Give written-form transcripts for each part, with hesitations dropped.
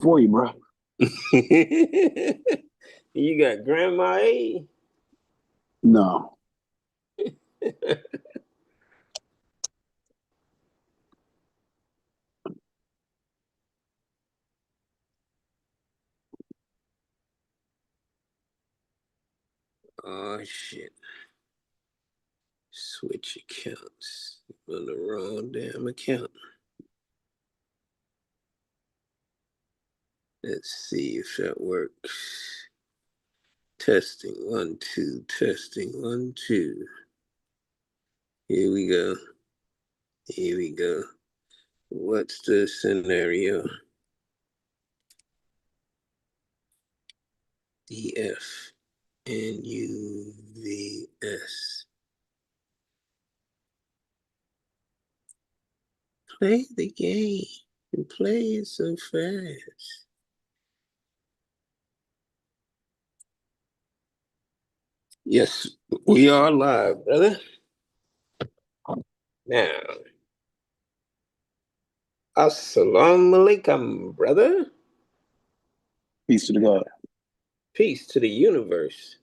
for you, bro. You got Grandma A? No. Oh, shit. Switch accounts. On the wrong damn account. Let's see if that works. Testing 1 2. Testing 1 2. Here we go. Here we go. What's the scenario? DF and UVS. Play the game. You play it so fast. Yes, we are live, brother. Now, assalamu alaikum, brother. Peace to the God. Peace to the universe.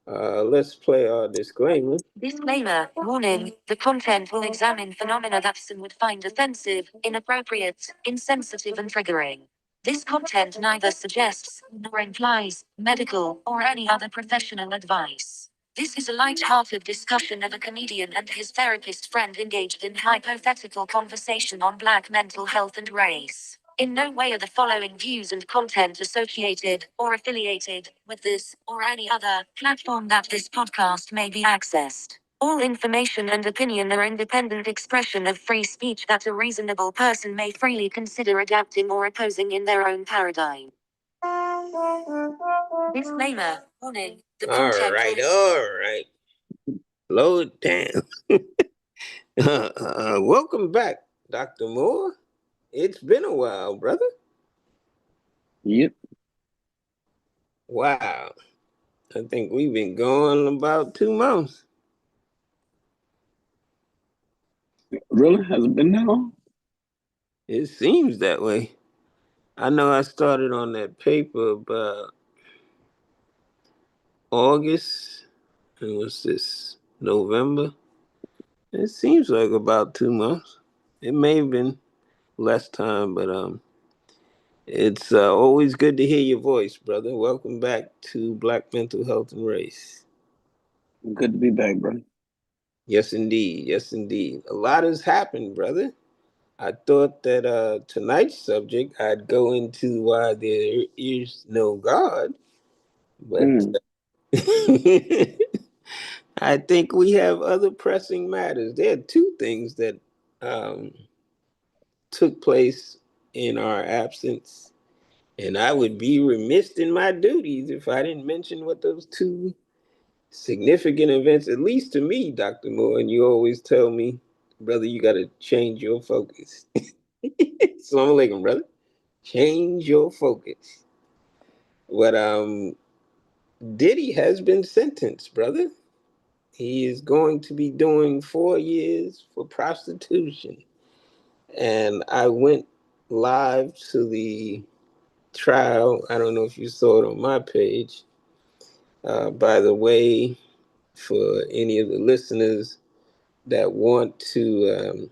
Let's play our disclaimer. Disclaimer, warning, the content will examine phenomena that some would find offensive, inappropriate, insensitive and triggering. This content neither suggests, nor implies, medical, or any other professional advice. This is a light-hearted discussion of a comedian and his therapist friend engaged in hypothetical conversation on Black mental health and race. In no way are the following views and content associated, or affiliated, with this, or any other, platform that this podcast may be accessed. All information and opinion are independent expression of free speech that a reasonable person may freely consider adapting or opposing in their own paradigm. Disclaimer, warning, the content All right. Slow it down. Welcome back, Dr. Moore. It's been a while, brother. Yep. Wow. I think we've been going about 2 months. Really? Has it been that long? It seems that way. I know I started on that paper about August, and what's this, November? It seems like about 2 months. It may have been less time, but it's always good to hear your voice, brother. Welcome back to Black Mental Health and Race. Good to be back, brother. Yes, indeed. Yes, indeed. A lot has happened, brother. I thought that tonight's subject, I'd go into why there is no God, but I think we have other pressing matters. There are 2 things that um, took place in our absence, and I would be remiss in my duties if I didn't mention what those 2 significant events, at least to me, Dr. Moore, and you always tell me, brother, you got to change your focus. Assalamu alaikum, brother. Change your focus. But Diddy has been sentenced, brother. He is going to be doing 4 years for prostitution. And I went live to the trial. I don't know if you saw it on my page. By the way, for any of the listeners that want to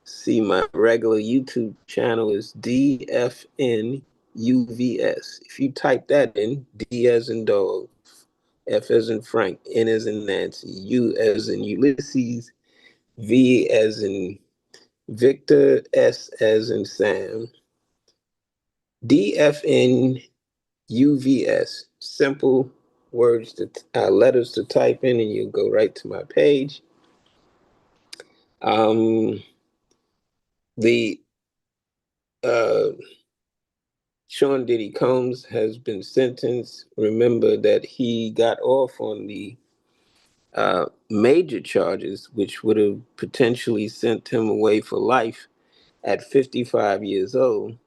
see my regular YouTube channel, is DFNUVS. If you type that in, D as in dog, F as in Frank, N as in Nancy, U as in Ulysses, V as in Victor, S as in Sam. DFNUVS. Simple words letters to type in, and you go right to my page. The Sean Diddy Combs has been sentenced. Remember that he got off on the major charges, which would have potentially sent him away for life at 55 years old.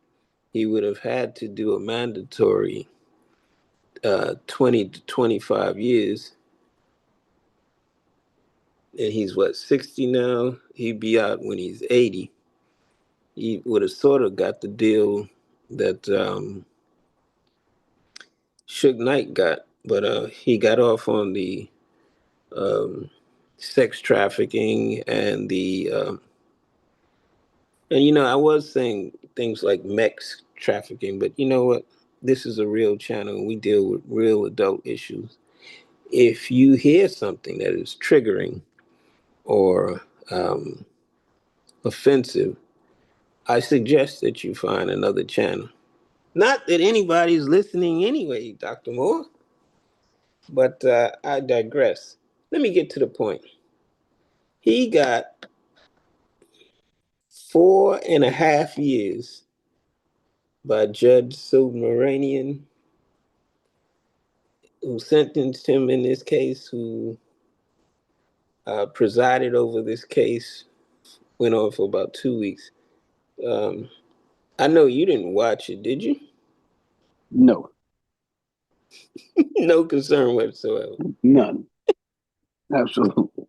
He would have had to do a mandatory 20 to 25 years. And he's 60 now? He'd be out when he's 80. he would have sort of got the deal that Suge Knight got, but he got off on the sex trafficking and I was saying things like mex trafficking, but you know what? This is a real channel and we deal with real adult issues. If you hear something that is triggering or offensive, I suggest that you find another channel. Not that anybody's listening anyway, Dr. Moore, but I digress. Let me get to the point. He got 4.5 years by Judge Subramanian, who sentenced him in this case, who presided over this case, went on for about 2 weeks. I know you didn't watch it, did you? No, No concern whatsoever. none. Absolutely.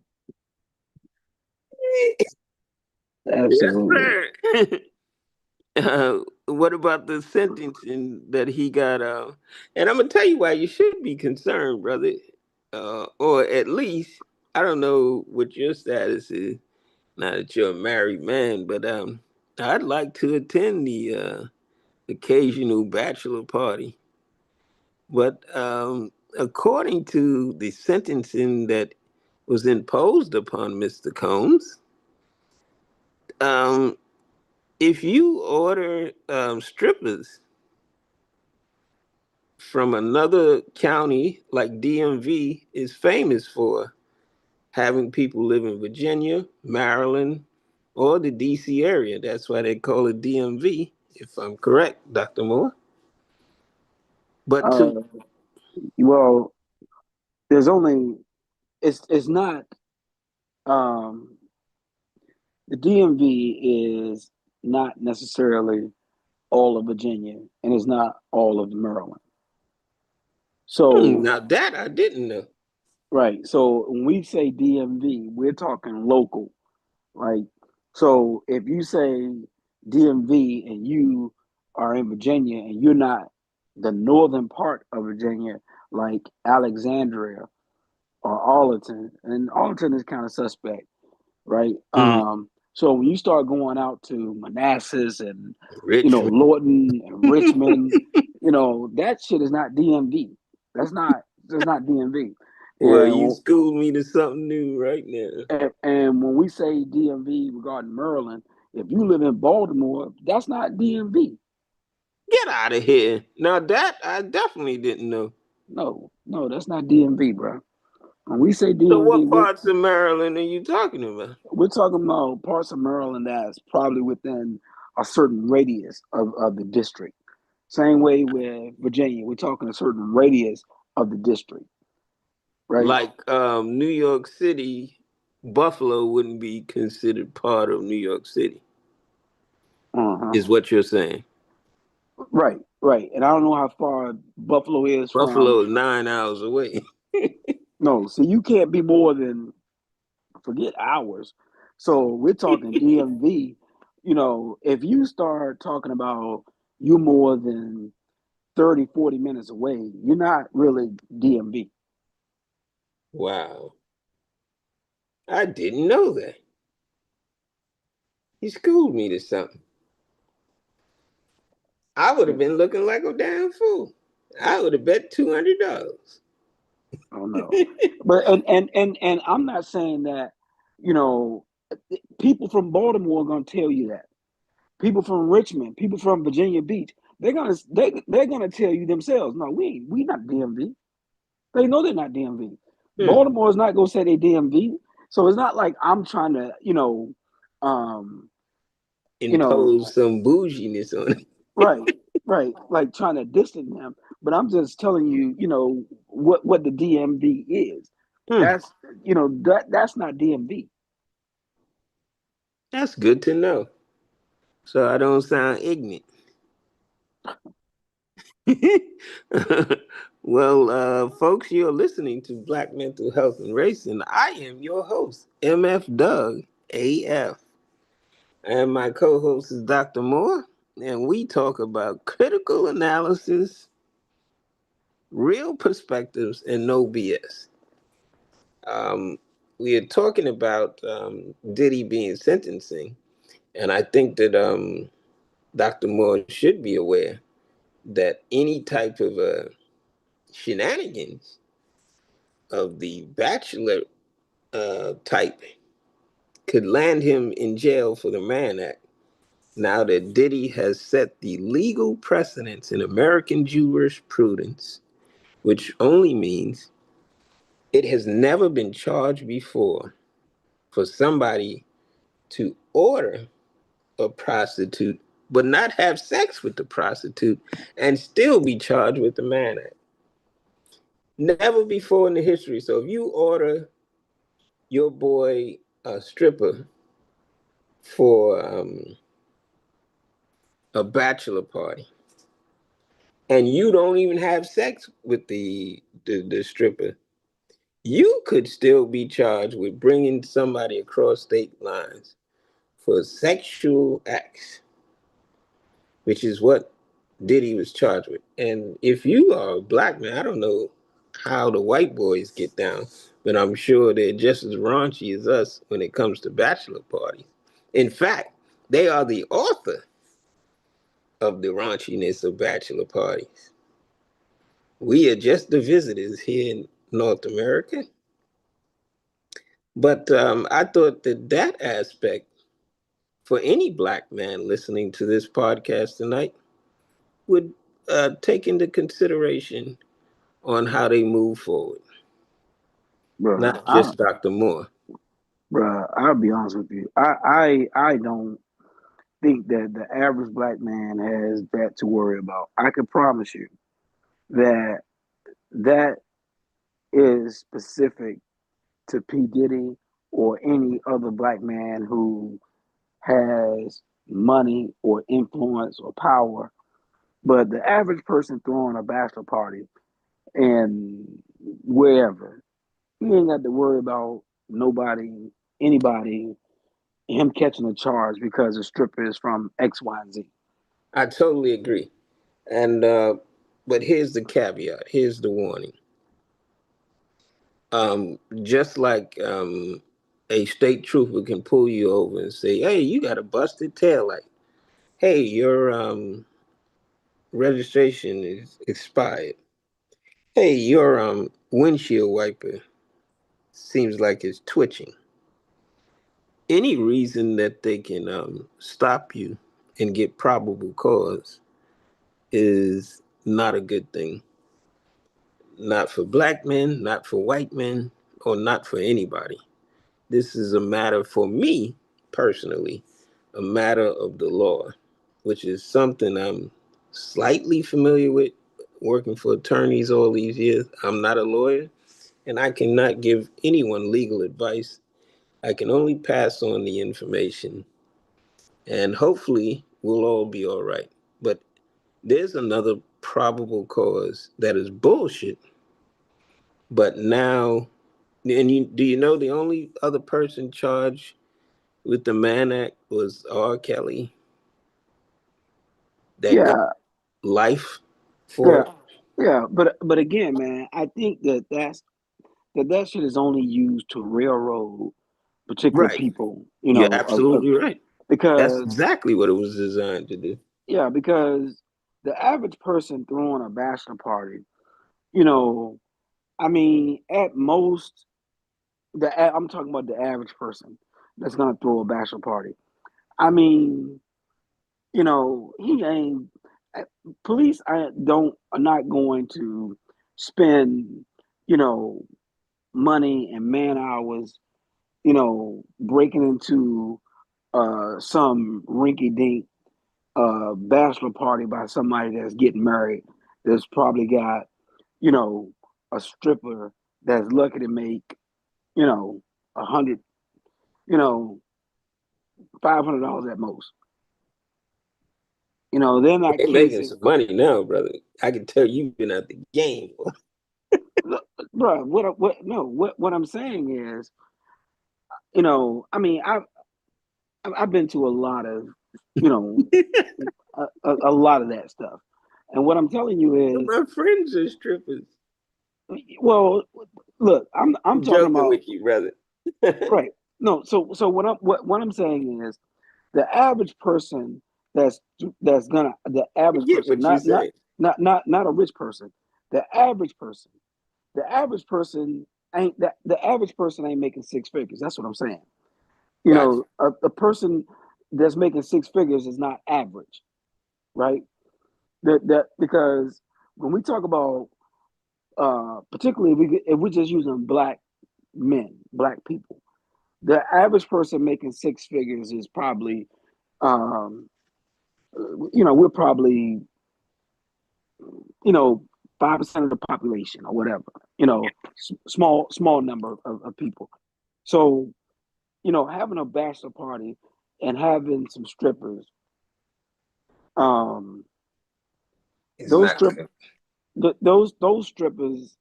Yes, Absolutely. sir. What about the sentencing that he got? And I'm gonna tell you why you should be concerned, brother. Or at least I don't know what your status is. Now that you're a married man, but I'd like to attend the occasional bachelor party. But according to the sentencing that was imposed upon Mr. Combs, um, if you order strippers from another county like DMV is famous for having people live in Virginia, Maryland, or the DC area. That's why they call it DMV, if I'm correct, Dr. Moore. But Uh, to well, there's only it's not um the DMV is not necessarily all of Virginia and it's not all of Maryland. So now that I didn't know. right. So when we say DMV, we're talking local. Like so if you say DMV and you are in Virginia and you're not the northern part of Virginia, like Alexandria or Arlington, and Arlington is kind of suspect, right? Mm, So when you start going out to Manassas and Richmond. Lorton and Richmond, that shit is not DMV. That's not DMV. Well, you And schooled me to something new right now. and when we say DMV regarding Maryland, if you live in Baltimore, that's not DMV. Get out of here. Now that I definitely didn't know. No, that's not DMV, bro. When we say So DMV, what parts of Maryland are you talking about? we're talking about parts of Maryland that's probably within a certain radius of the district. Same way with Virginia, we're talking a certain radius of the district, right? Like New York City, Buffalo wouldn't be considered part of New York City, Uh-huh. is what you're saying. Right, right. And I don't know how far Buffalo is from. Buffalo is 9 hours away. No, so you can't be more than forget hours. So we're talking DMV. If you start talking about you more than 30, 40 minutes away, you're not really DMV. Wow. I didn't know that. He schooled me to something. I would have been looking like a damn fool. I would have bet $200. Oh no. But and I'm not saying that, you know, people from Baltimore are gonna tell you that. People from Richmond, people from Virginia Beach, they're gonna tell you themselves, no, we not DMV. They know they're not DMV. Hmm. Baltimore is not gonna say they DMV. So it's not like I'm trying to, um, you know, Impose some bouginess on it. right, right, like trying to distance them. But I'm just telling you, what the DMV is. Hmm. That's not DMV. That's good to know. So I don't sound ignorant. Well, folks, you're listening to Black Mental Health and Race, and I am your host, MF Doug AF. And my co-host is Dr. Moore, and we talk about critical analysis, real perspectives, and no BS. Um, we are talking about Diddy being sentencing, and I think that Dr. Moore should be aware that any type of shenanigans of the bachelor type could land him in jail for the Mann Act. Now that Diddy has set the legal precedence in American jurisprudence, which only means it has never been charged before for somebody to order a prostitute but not have sex with the prostitute and still be charged with the Mann Act. Never before in the history. So if you order your boy a stripper for a bachelor party and you don't even have sex with the stripper, you could still be charged with bringing somebody across state lines for sexual acts, which is what Diddy was charged with. And if you are a black man, I don't know how the white boys get down, but I'm sure they're just as raunchy as us when it comes to bachelor parties. In fact, they are the author of the raunchiness of bachelor parties. We are just the visitors here in North America. But I thought that that aspect for any black man listening to this podcast tonight would take into consideration on how they move forward, Bruh, not just Dr. Moore. I'll be honest with you. I don't think that the average black man has that to worry about. I can promise you that that is specific to P. Diddy or any other black man who has money or influence or power. But the average person throwing a bachelor party and wherever, he ain't got to worry about nobody, anybody, him catching a charge because the stripper is from X, Y, and Z. I totally agree. And but here's the caveat. Here's the warning. Just like a state trooper can pull you over and say, "Hey, you got a busted tail light. Hey, your registration is expired. Hey, your windshield wiper seems like it's twitching." Any reason that they can stop you and get probable cause is not a good thing. Not for black men, not for white men, or not for anybody. This is a matter for me personally, a matter of the law, which is something I'm slightly familiar with working for attorneys all these years. I'm not a lawyer and I cannot give anyone legal advice. I can only pass on the information and hopefully we'll all be all right. But there's another probable cause that is bullshit. But now, and do you know the only other person charged with the Mann Act was R. Kelly that got Yeah, life for yeah, it? yeah. But again, man, I think that that shit is only used to railroad particular Right. people. You're absolutely right. That's Because exactly what it was designed to do. yeah, because the average person throwing a bachelor party, you know, I mean, at most, I'm talking about the average person that's gonna throw a bachelor party. I mean, he ain't. uh, Police are not going to spend, you know, money and man hours, breaking into some rinky dink bachelor party by somebody that's getting married. That's probably got, you know, a stripper that's lucky to make, 100, you know, $500 at most. They're not They're making casing. some money now, brother. I can tell you've been out the game. Look, bro, what I'm saying is, I mean, I've been to a lot of, you know, a lot of that stuff. And what I'm telling you is, My friends are strippers. well, look, I'm I'm talking joking about with you, brother. right. No, so what I'm saying is the average person that's gonna the I average get person, what you say. not a rich person, the average person, the average person the average person ain't making six figures. That's what I'm saying. You Gotcha. know, a person that's making six figures is not average, right? That because when we talk about particularly if we're just using black men, black people, the average person making six figures is probably um, we're probably you know 5% of the population or whatever, small number of people. So having a bachelor party and having some strippers, um, It's those not strip good. those strippers,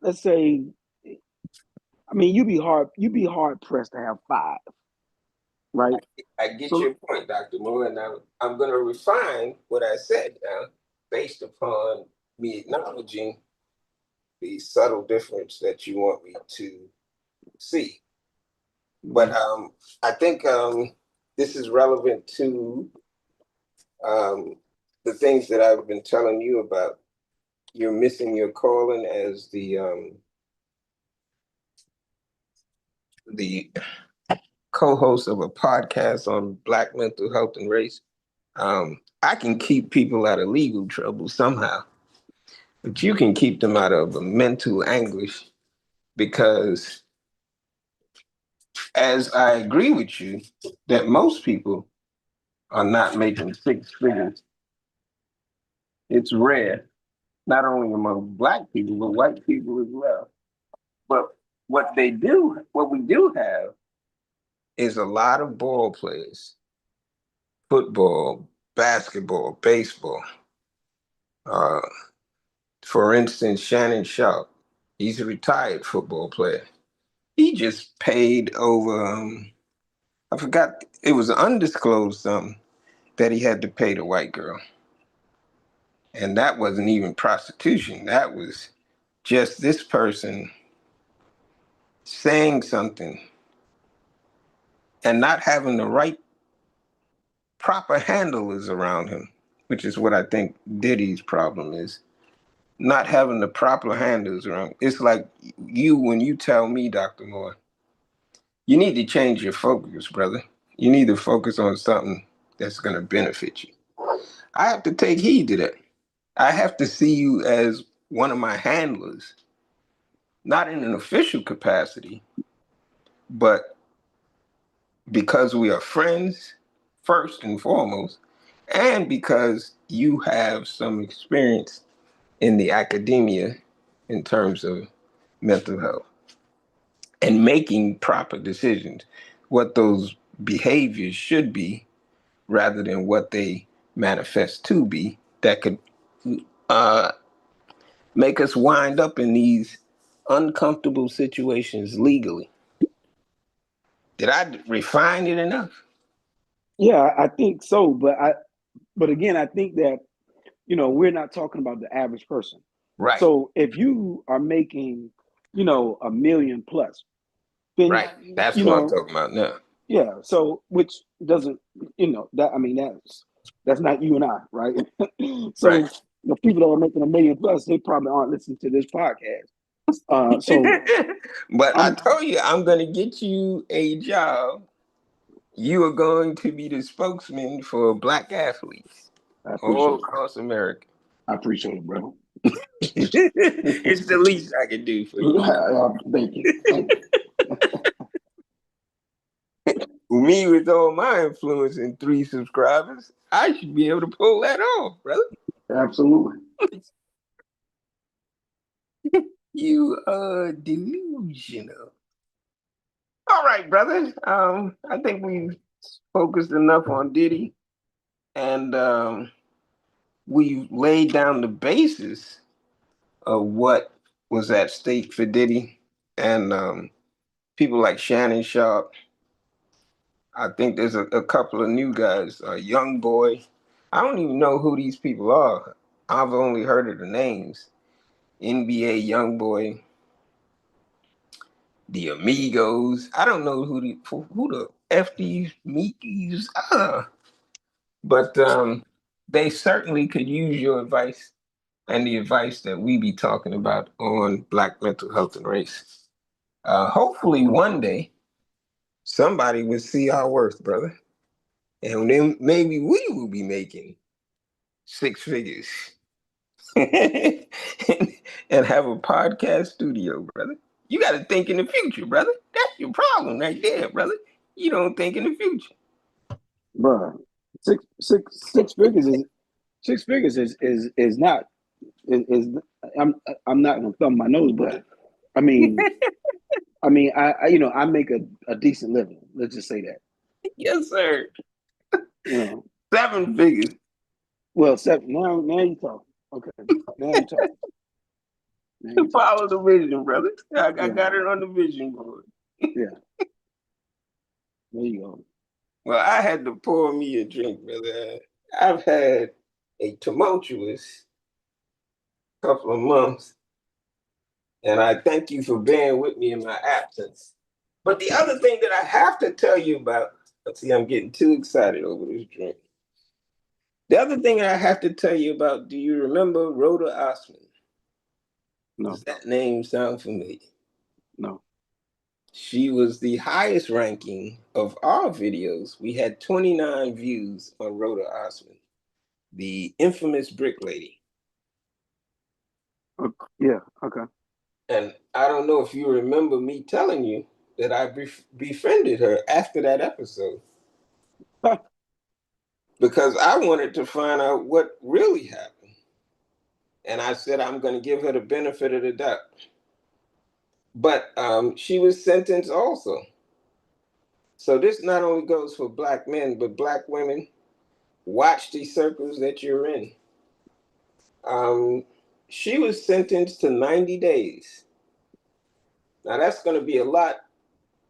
let's say, I mean, you'd be hard pressed to have five, right? I get So your point, Dr. Moore, and I'm going to refine what I said now based upon me acknowledging the subtle difference that you want me to see. But I think this is relevant to um, the things that I've been telling you about. You're missing your calling as the co-host of a podcast on Black mental health and race. I can keep people out of legal trouble somehow, but you can keep them out of mental anguish because, as I agree with you, that most people are not making six figures. It's rare, not only among black people, but white people as well. But what we do have is a lot of ball players, football, basketball, baseball. Uh, for instance, Shannon Sharp, he's a retired football player. He just paid over, I forgot, it was an undisclosed sum that he had to pay the white girl. And that wasn't even prostitution. That was just this person saying something and not having the right proper handlers around him, which is what I think Diddy's problem is. Not having the proper handlers around. It's like when you tell me, Dr. Moore, you need to change your focus, brother. You need to focus on something that's going to benefit you. I have to take heed to that. I have to see you as one of my handlers, not in an official capacity, but because we are friends, first and foremost, and because you have some experience in the academia in terms of mental health and making proper decisions, what those behaviors should be rather than what they manifest to be that could uh, make us wind up in these uncomfortable situations legally. Did I refine it enough? yeah, I think so, but again, I think that we're not talking about the average person. Right, So if you are making a million plus, then right. That's you what I'm know talking about now. yeah, so which doesn't that, I mean, that's not you and I, right? Right. So the people that are making a million plus, they probably aren't listening to this podcast. So But I I'm told you, I'm going to get you a job. You are going to be the spokesman for black athletes I all appreciate it. across America. I appreciate it, bro. It's the least I can do for you. Thank you. Thank you. Me with all my influence and 3 subscribers, I should be able to pull that off, brother. Absolutely. You are delusional. All right, brother. I think we've focused enough on Diddy, and we've laid down the basis of what was at stake for Diddy and people like Shannon Sharp I think there's a couple of new guys. Young Boy. I don't even know who these people are. I've only heard of the names. NBA Young Boy, the Amigos. I don't know who the F these Mickeys are. But they certainly could use your advice and the advice that we be talking about on Black mental health and race. Hopefully one day somebody will see our worth, brother. And then maybe we will be making six figures and, and have a podcast studio, brother. You got to think in the future, brother. That's your problem right there, brother. You don't think in the future. Bruh, six figures is not is I'm not gonna thumb my nose, but I mean I make a decent living. Let's just say that. Yes, sir. You know. Seven figures. Well, now you talk. Okay. Now you talk. Follow the vision, brother. I Yeah. got it on the vision board. Yeah. There you go. Well, I had to pour me a drink, brother. I've had a tumultuous couple of months, and I thank you for bearing with me in my absence. But the other thing that I have to tell you about, see, I'm getting too excited over this drink. The other thing I have to tell you about, do you remember Rhoda Osman? No. Does that name sound familiar? No. She was the highest ranking of our videos. We had 29 views on Rhoda Osman, the infamous brick lady. Yeah, okay. And I don't know if you remember me telling you that I befriended her after that episode. Because I wanted to find out what really happened. And I said, I'm going to give her the benefit of the doubt. But she was sentenced also. So this not only goes for Black men, but Black women. Watch the circles that you're in. She was sentenced to 90 days. Now that's going to be a lot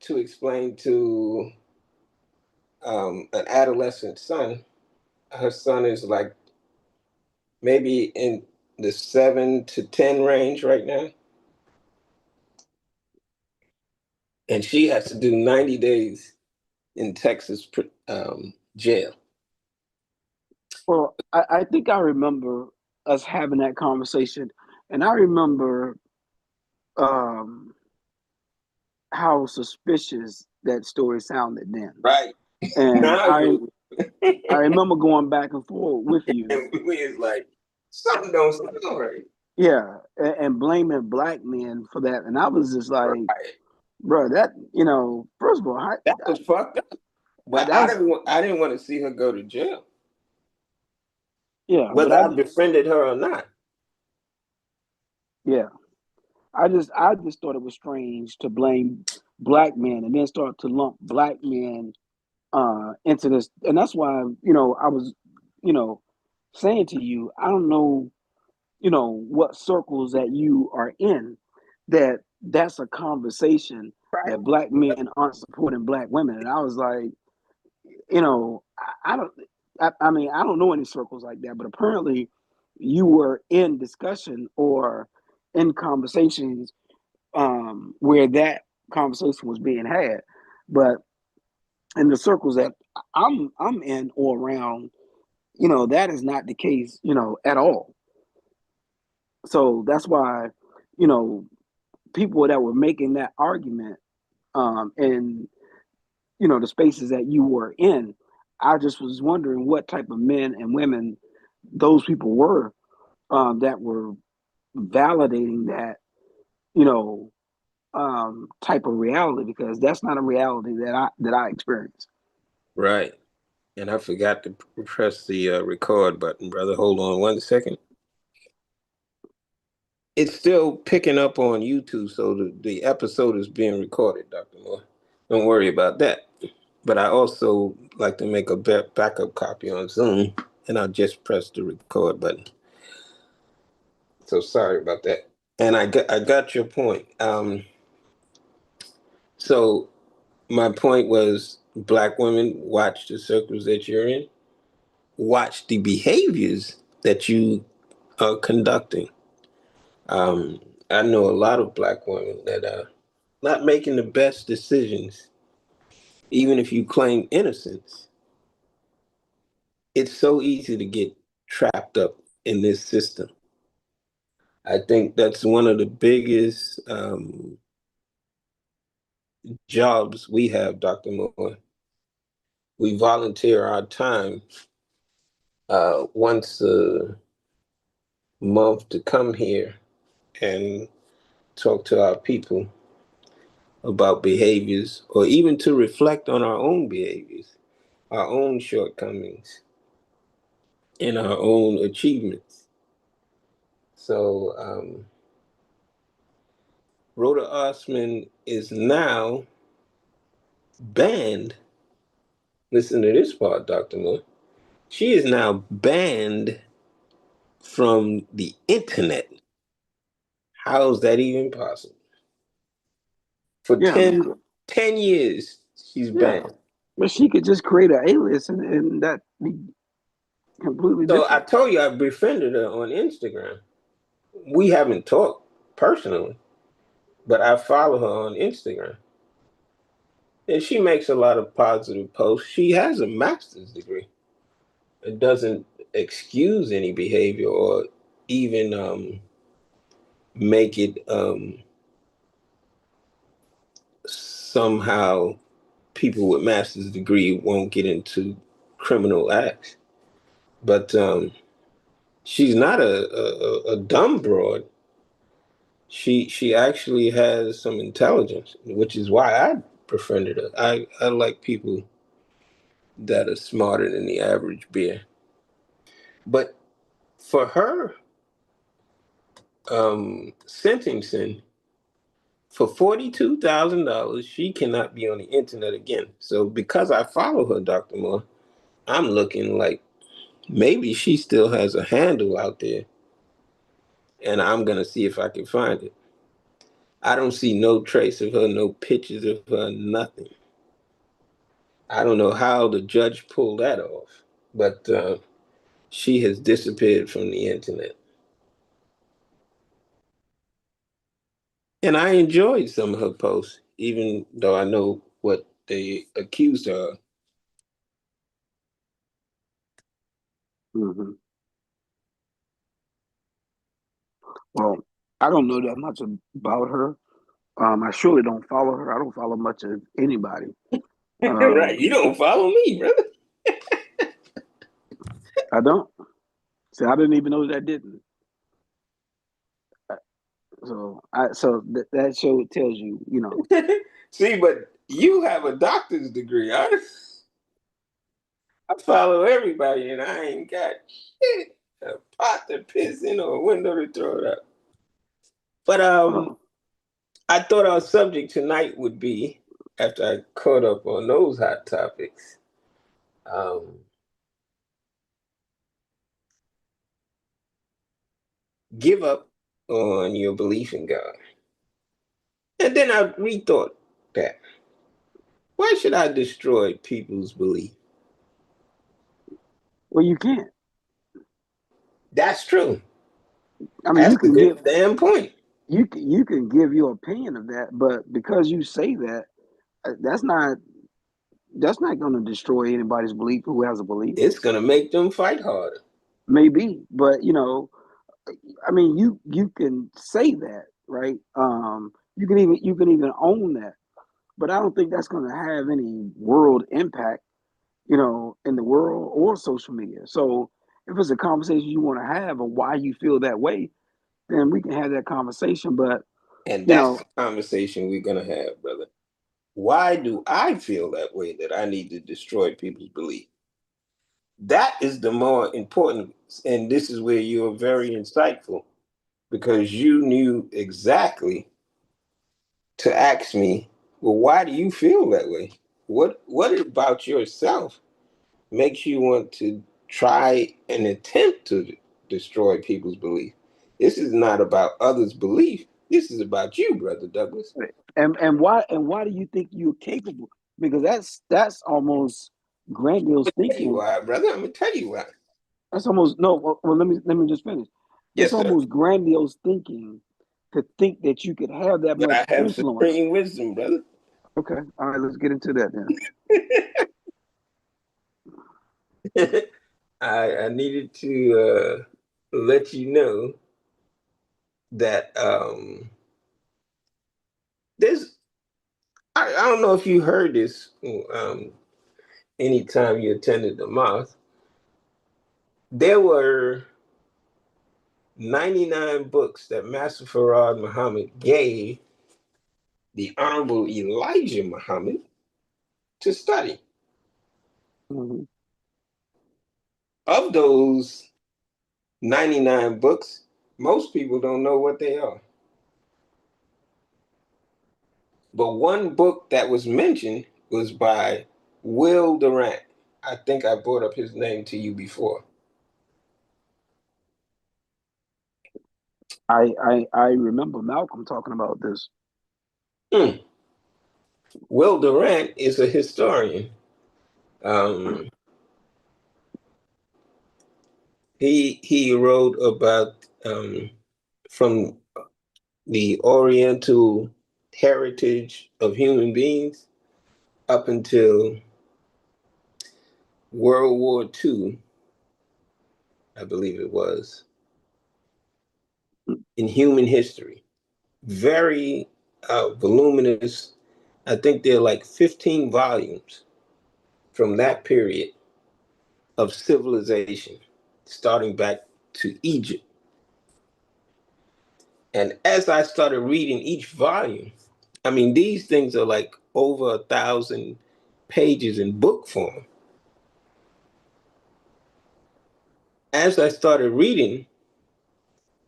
to explain to an adolescent son. Her son is like maybe in the 7 to 10 range right now. And she has to do 90 days in Texas jail. Well, I think I remember us having that conversation, and I remember how suspicious that story sounded then. Right. And I remember going back and forth with you. And we was like, something don't sound right. Yeah, and blaming Black men for that. And I was just like, right. Bro, that, first of all, that was fucked up. But I didn't want to see her go to jail. Yeah. Whether I befriended her or not. Yeah. I just thought it was strange to blame Black men and then start to lump Black men into this. And that's why, I was, saying to you, I don't know, what circles that you are in, that's a conversation that Black men aren't supporting Black women. And I was like, I don't know any circles like that, but apparently you were in discussion or in conversations where that conversation was being had. But in the circles that I'm in or around, that is not the case, at all. So that's why, people that were making that argument in, the spaces that you were in, I just was wondering what type of men and women those people were that were validating that, type of reality, because that's not a reality that I experienced. Right. And I forgot to press the record button, brother. Hold on 1 second. It's still picking up on YouTube, so the episode is being recorded, Dr. Moore. Don't worry about that. But I also like to make a backup copy on Zoom, and I'll just press the record button. So sorry about that. And I got your point. So my point was Black women, watch the circles that you're in. Watch the behaviors that you are conducting. Um, I know a lot of black women that are not making the best decisions, even if you claim innocence. It's so easy to get trapped up in this system. I think that's one of the biggest jobs we have, Dr. Moore. We volunteer our time once a month to come here and talk to our people about behaviors, or even to reflect on our own behaviors, our own shortcomings, and our own achievements. So, Rhoda Osman is now banned. Listen to this part, Dr. Moore. She is now banned from the internet. How is that even possible? For Yeah, 10 years, she's yeah. banned. But she could just create an alias and that be completely So I different. told you I befriended her on Instagram. We haven't talked personally, but I follow her on Instagram. And she makes a lot of positive posts. She has a master's degree. It doesn't excuse any behavior or even make it somehow people with master's degree won't get into criminal acts. But she's not a dumb broad. She actually has some intelligence, which is why I befriended her. I like people that are smarter than the average bear. But for her sentencing for $42,000, she cannot be on the internet again. So because I follow her, Dr. Moore, I'm looking like maybe she still has a handle out there, and I'm gonna see if I can find it. I don't see no trace of her, no pictures of her, nothing. I don't know how the judge pulled that off, but she has disappeared from the internet. And I enjoyed some of her posts, even though I know what they accused her of. Hmm. Well, I don't know that much about her. I surely don't follow her. I don't follow much of anybody. Right, you don't follow me, brother. I don't. See, I didn't even know that didn't. That show tells you, See, but you have a doctor's degree. I follow everybody, and I ain't got shit, a pot to piss in or a window to throw it up. But uh, I thought our subject tonight would be, after I caught up on those hot topics, um, give up on your belief in God. And then I rethought that. Why should I destroy people's belief? well, you can't. That's true. I mean, That's a good damn point. you can give your opinion of that, but because you say that, that's not going to destroy anybody's belief who has a belief. It's gonna make them fight harder. Maybe, but I mean, you can say that, right? You can even own that, but I don't think that's going to have any world impact, in the world or social media. So if it's a conversation you want to have of why you feel that way, then we can have that conversation. But And you that's know, the conversation we're gonna have, brother. Why do I feel that way, that I need to destroy people's belief? That is the more important, and this is where you're very insightful, because you knew exactly to ask me, well, why do you feel that way? What about yourself makes you want to try and attempt to destroy people's belief? This is not about others' belief. This is about you, brother Douglas. and why do you think you're capable? because that's almost grandiose Tell you thinking. why, brother. I'm gonna tell you why. That's almost no. Well, let me just finish. It's Yes, sir. almost grandiose thinking to think that you could have that But much I have influence. supreme wisdom, brother. Okay, all right, let's get into that then. I needed to let you know that there's I don't know if you heard this anytime you attended the mosque. There were 99 books that Master Farad Muhammad gave the Honorable Elijah Muhammad to study. Mhm. Of those 99 books, most people don't know what they are. But one book that was mentioned was by Will Durant. I think I brought up his name to you before. I remember Malcolm talking about this. Hmm. Will Durant is a historian. Um, he wrote about from the Oriental heritage of human beings up until World War II, I believe it was, in human history. Very voluminous. I think there are like 15 volumes from that period of civilization, starting back to Egypt. And as I started reading each volume, I mean, these things are like over 1,000 pages in book form. As I started reading,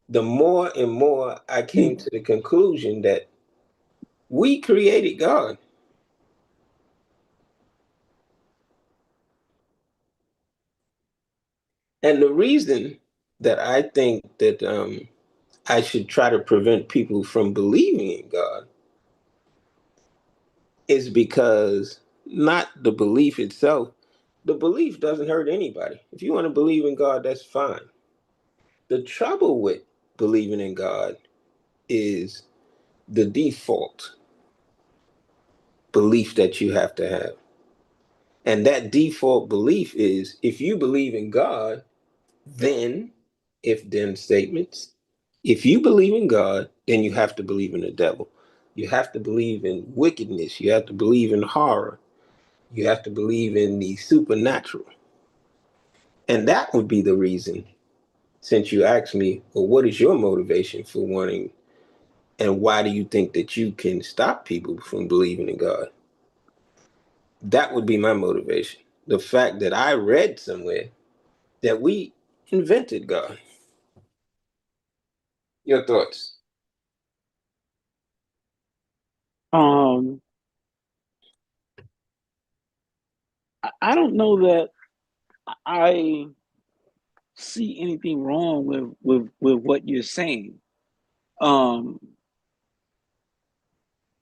the more and more I came to the conclusion that we created God. And the reason that I think that I should try to prevent people from believing in God is because not the belief itself. The belief doesn't hurt anybody. If you want to believe in God, that's fine. The trouble with believing in God is the default belief that you have to have. And that default belief is if you believe in God, then, if then statements, if you believe in God, then you have to believe in the devil. You have to believe in wickedness. You have to believe in horror. You have to believe in the supernatural. And that would be the reason, since you asked me, well, what is your motivation for wanting, and why do you think that you can stop people from believing in God? That would be my motivation. The fact that I read somewhere that we invented God. Your thoughts? Um, I don't know that I see anything wrong with what you're saying. Um,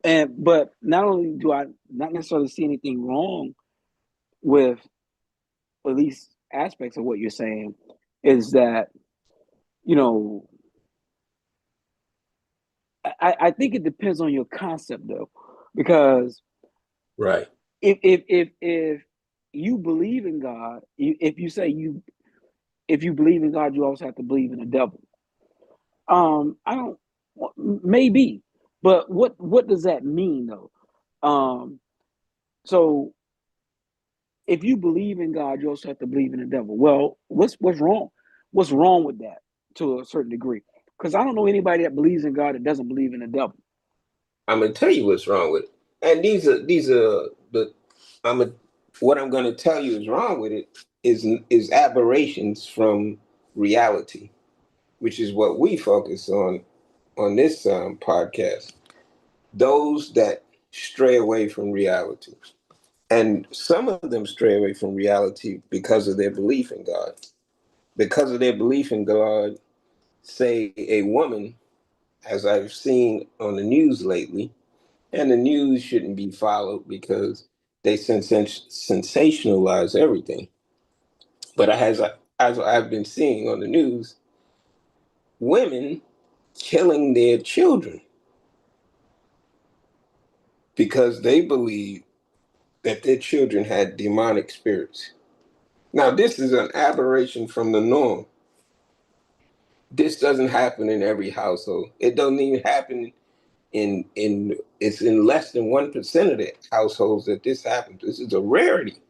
and but not only do I not necessarily see anything wrong with at least aspects of what you're saying, is that you know I think it depends on your concept though, because Right. if you believe in God, if you say if you believe in God, you also have to believe in the devil. I don't maybe, but what does that mean though? Um, so if you believe in God, you also have to believe in the devil. Well, what's wrong? What's wrong with that to a certain degree? Because I don't know anybody that believes in God that doesn't believe in the devil. I'm gonna tell you what's wrong with it. And these are the I'm a, what I'm gonna tell you is wrong with it is aberrations from reality, which is what we focus on this podcast. Those that stray away from reality, and some of them stray away from reality because of their belief in God. Because of their belief in God, say a woman, as I've seen on the news lately, and the news shouldn't be followed because they sensationalize everything. But as I've been seeing on the news, women killing their children because they believe that their children had demonic spirits. Now, this is an aberration from the norm. This doesn't happen in every household. It doesn't even happen in it's in less than 1% of the households that this happens. This is a rarity.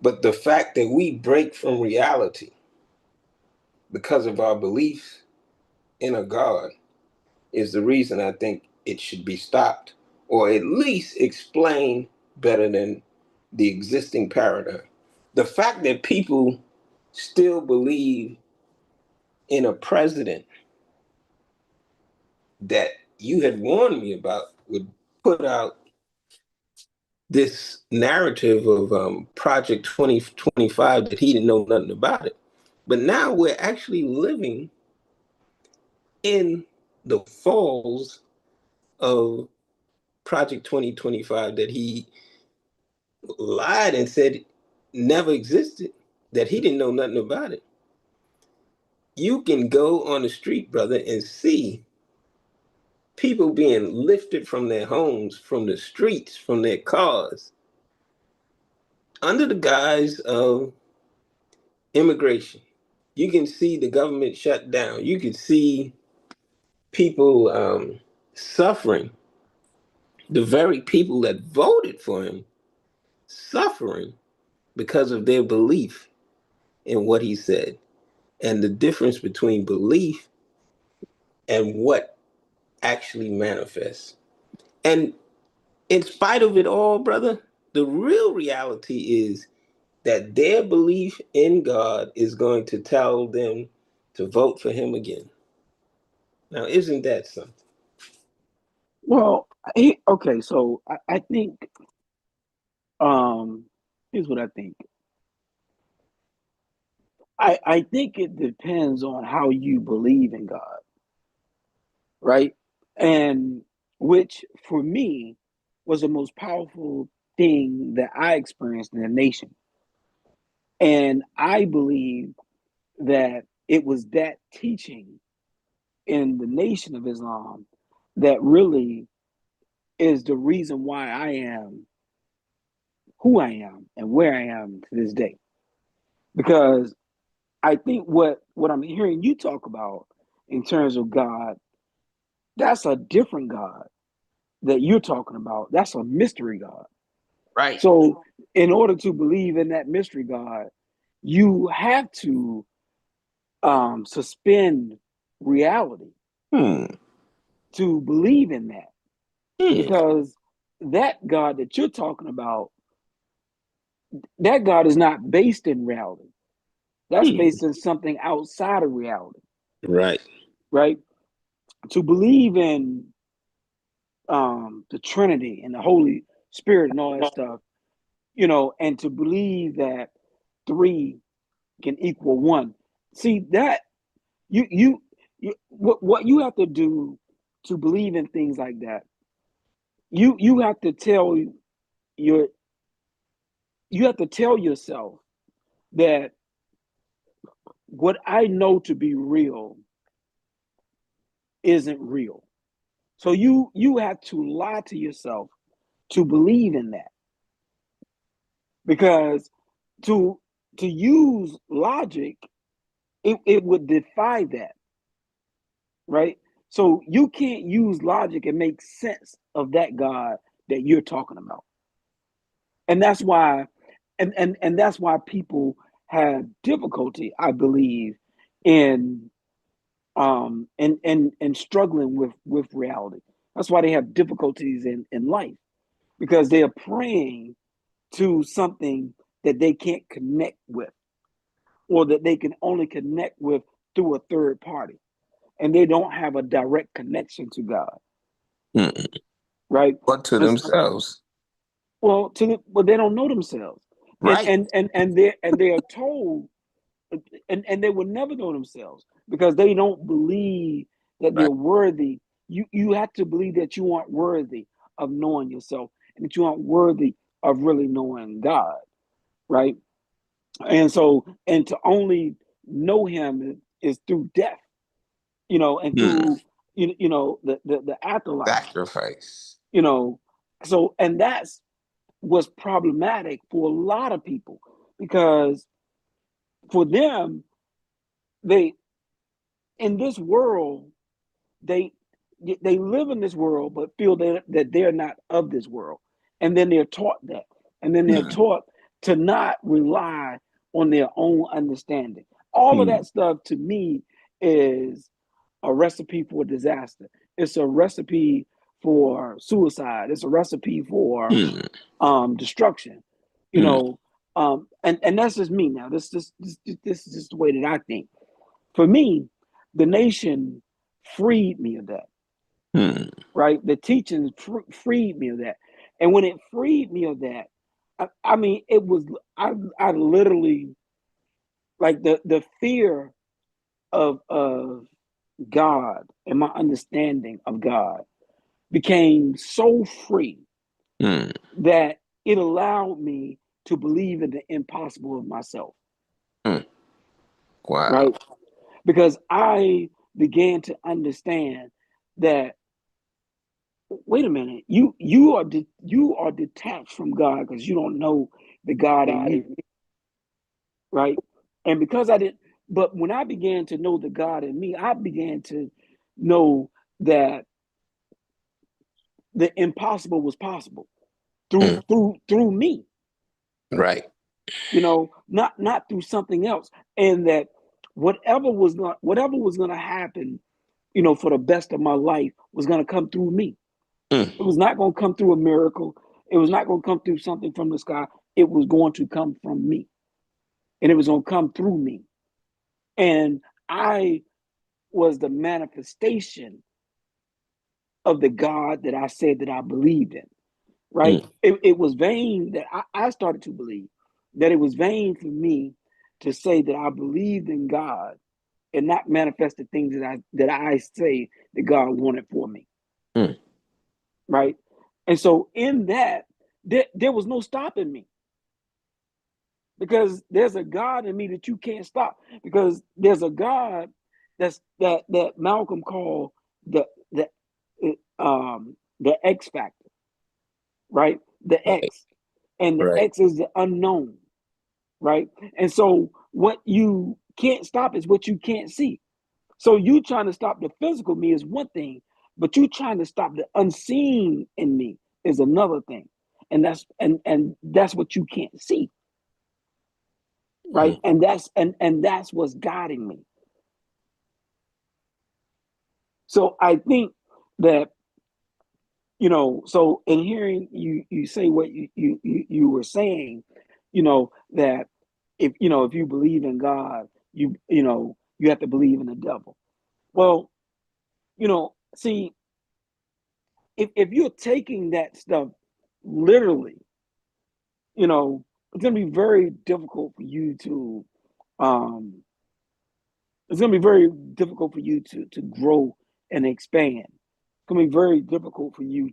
But the fact that we break from reality because of our belief in a God is the reason I think it should be stopped, or at least explained better than the existing paradigm. The fact that people still believe in a president that you had warned me about would put out this narrative of Project 2025 that he didn't know nothing about it. But now we're actually living in the falls of Project 2025 that he lied and said never existed, that he didn't know nothing about it. You can go on the street, brother, and see people being lifted from their homes, from the streets, from their cars, under the guise of immigration. You can see the government shut down. You can see people suffering. The very people that voted for him suffering because of their belief in what he said. And the difference between belief and what actually manifests. And in spite of it all, brother, the real reality is that their belief in God is going to tell them to vote for him again. Now, isn't that something? Well, okay, so I think here's what I think. I think it depends on how you believe in God, right? And which for me was the most powerful thing that I experienced in the nation. And I believe that it was that teaching in the Nation of Islam that really is the reason why I am who I am and where I am to this day. Because I think what I'm hearing you talk about in terms of God, that's a different God that you're talking about. That's a mystery God. Right. So in order to believe in that mystery God, you have to suspend reality Hmm. to believe in that. Hmm. Because that God that you're talking about, that God is not based in reality. That's Hmm. based in something outside of reality, Right. right? To believe in the Trinity and the Holy Spirit and all that stuff, and to believe that three can equal one. See that you what you have to do to believe in things like that. You have to tell your you have to tell yourself that what I know to be real isn't real. So you have to lie to yourself to believe in that. Because to use logic, it would defy that, right? So you can't use logic and make sense of that God that you're talking about. And that's why and that's why people have difficulty, I believe, in and struggling with reality. That's why they have difficulties in life, because they are praying to something that they can't connect with, or that they can only connect with through a third party, and they don't have a direct connection to God, Hmm. right? But to And themselves. well, they don't know themselves, and Right. they are told, and they will never know themselves because they don't believe that they're Right. worthy. You have to believe that you aren't worthy of knowing yourself, and that you aren't worthy of really knowing God, right? And so, and to only know Him is through death, and through the afterlife, Sacrifice. you know. So, and that's was problematic for a lot of people because for them, they in this world they they live in this world but feel that they're not of this world, and then they're taught that, and then they're taught to not rely on their own understanding. All of that stuff to me is a recipe for disaster. It's a recipe for suicide. It's a recipe for destruction. You know, and that's just me now. This is just the way that I think. For me, the nation freed me of that. Right, the teachings freed me of that, and when it freed me of that, I mean, it was I literally like the fear of God and my understanding of God became so free that it allowed me to believe in the impossible of myself. Wow. Right, because I began to understand that wait a minute, you are detached from God because you don't know the God in you, right? And because I didn't, but when I began to know the God in me, I began to know that the impossible was possible through me, Right. not through something else, and that whatever was going to happen, for the best of my life was going to come through me. It was not going to come through a miracle. It was not going to come through something from the sky. It was going to come from me. And it was going to come through me. And I was the manifestation of the God that I said that I believed in, right? It was vain that I started to believe that it was vain for me to say that I believed in God and not manifest the things that I say that God wanted for me. Right. And so in that, there was no stopping me because there's a God in me that you can't stop, because there's a God that Malcolm called the the X factor, right? The Right. X, and the Right. X is the unknown, right? And so what you can't stop is what you can't see. So you trying to stop the physical me is one thing, but you trying to stop the unseen in me is another thing. And that's what you can't see. Right. And that's what's guiding me. So I think that, so in hearing you say what you were saying, that if you believe in God, you have to believe in the devil. Well, see, if you're taking that stuff literally, it's going to be very difficult for you to um it's going to be very difficult for you to grow and expand. It's going to be very difficult for you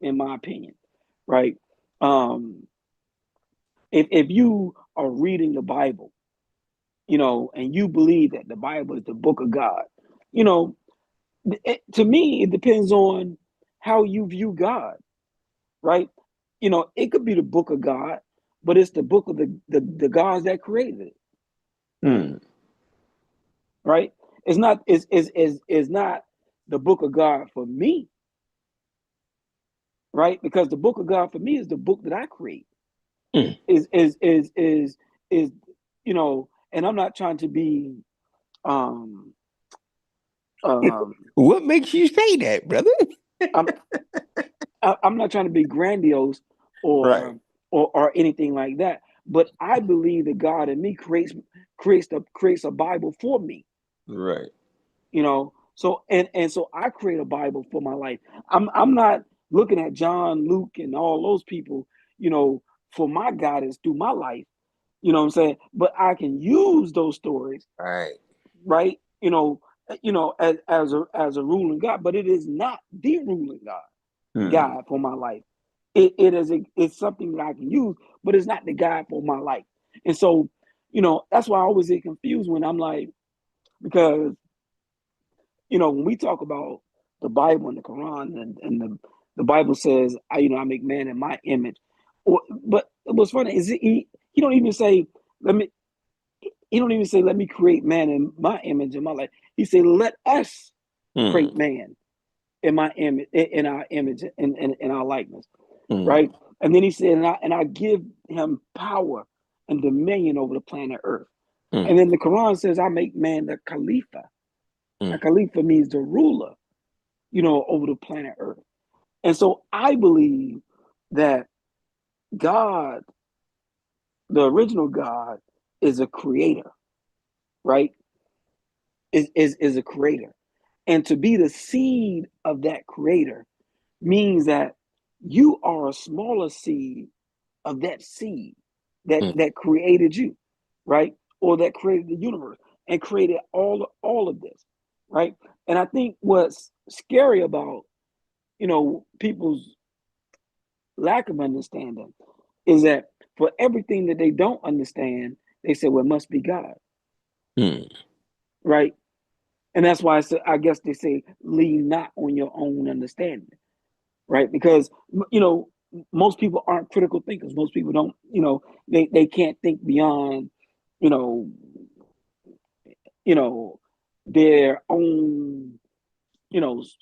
in my opinion, right? um if you are reading the Bible, and you believe that the Bible is the book of God, you know to me it depends on how you view God, right? It could be the book of God, but it's the book of the gods that created it, right? It's not is not the book of God for me, right? Because the book of God for me is the book that I create. Is and I'm not trying to be um What makes you say that, brother? I'm I'm not trying to be grandiose Right. or anything like that, but I believe that God in me creates a Bible for me. Right. So so I create a Bible for my life. I'm not looking at John, Luke, and all those people, for my guidance through my life. What I'm saying? But I can use those stories, Right. right? As a ruling God, but it is not the ruling God for my life. it's something that I can use, but it's not the guide for my life. And so, that's why I always get confused when I'm like, because when we talk about the Bible and the Quran, and the Bible says, I make man in my image. But what's funny is he don't even say, let me, he don't even say, let me create man in my image in my life. He said, let us create man in my image, in our image, in our likeness. Right. And then he said, and I give him power and dominion over the planet Earth. And then the Quran says, I make man the Khalifa. A Khalifa means the ruler, over the planet Earth. And so I believe that God, the original God, is a creator, right? Is a creator. And to be the seed of that creator means that you are a smaller seed of that seed that created you, right? Or that created the universe and created all of this, right? And I think what's scary about people's lack of understanding is that for everything that they don't understand, they say, well, it must be God, right? And that's why I guess they say, lean not on your own understanding, right? Because most people aren't critical thinkers. Most people don't, they can't think beyond, you know, their own,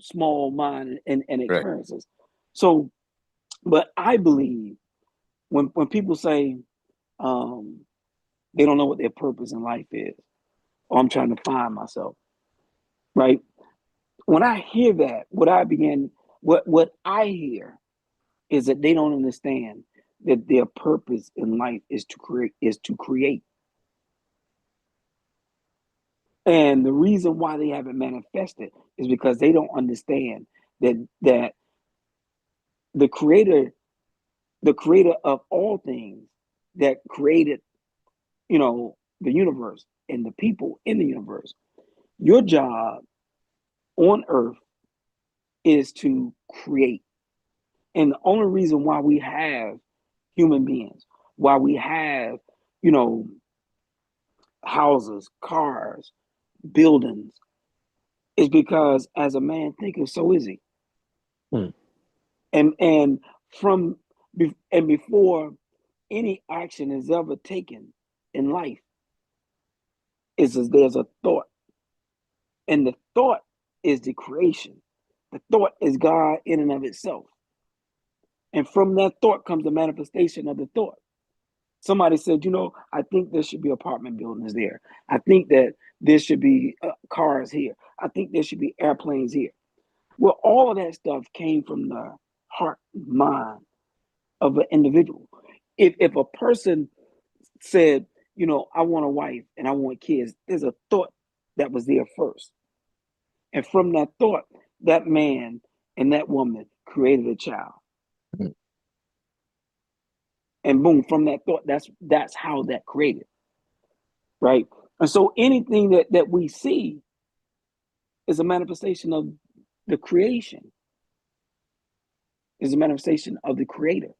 small mind and Right. experiences. So, but I believe when people say they don't know what their purpose in life is, or I'm trying to find myself, right? When I hear that, what I hear is that they don't understand that their purpose in life is to create. And the reason why they haven't manifested is because they don't understand that the creator of all things, that created, the universe and the people in the universe, your job on earth is to create. And the only reason why we have human beings, why we have, you know, houses, cars, buildings, is because as a man thinketh, so is he. And from and before any action is ever taken in life, there's a thought, and the thought is the creation. The thought is God in and of itself, and from that thought comes the manifestation of the thought. Somebody said, I think there should be apartment buildings there. I think that there should be cars here. I think there should be airplanes here. Well, all of that stuff came from the heart, mind of an individual. If a person said, I want a wife and I want kids, there's a thought that was there first. And from that thought, that man and that woman created a child. And boom, from that thought, that's how that created. Right. And so anything that we see is a manifestation of the creation, is a manifestation of the creator.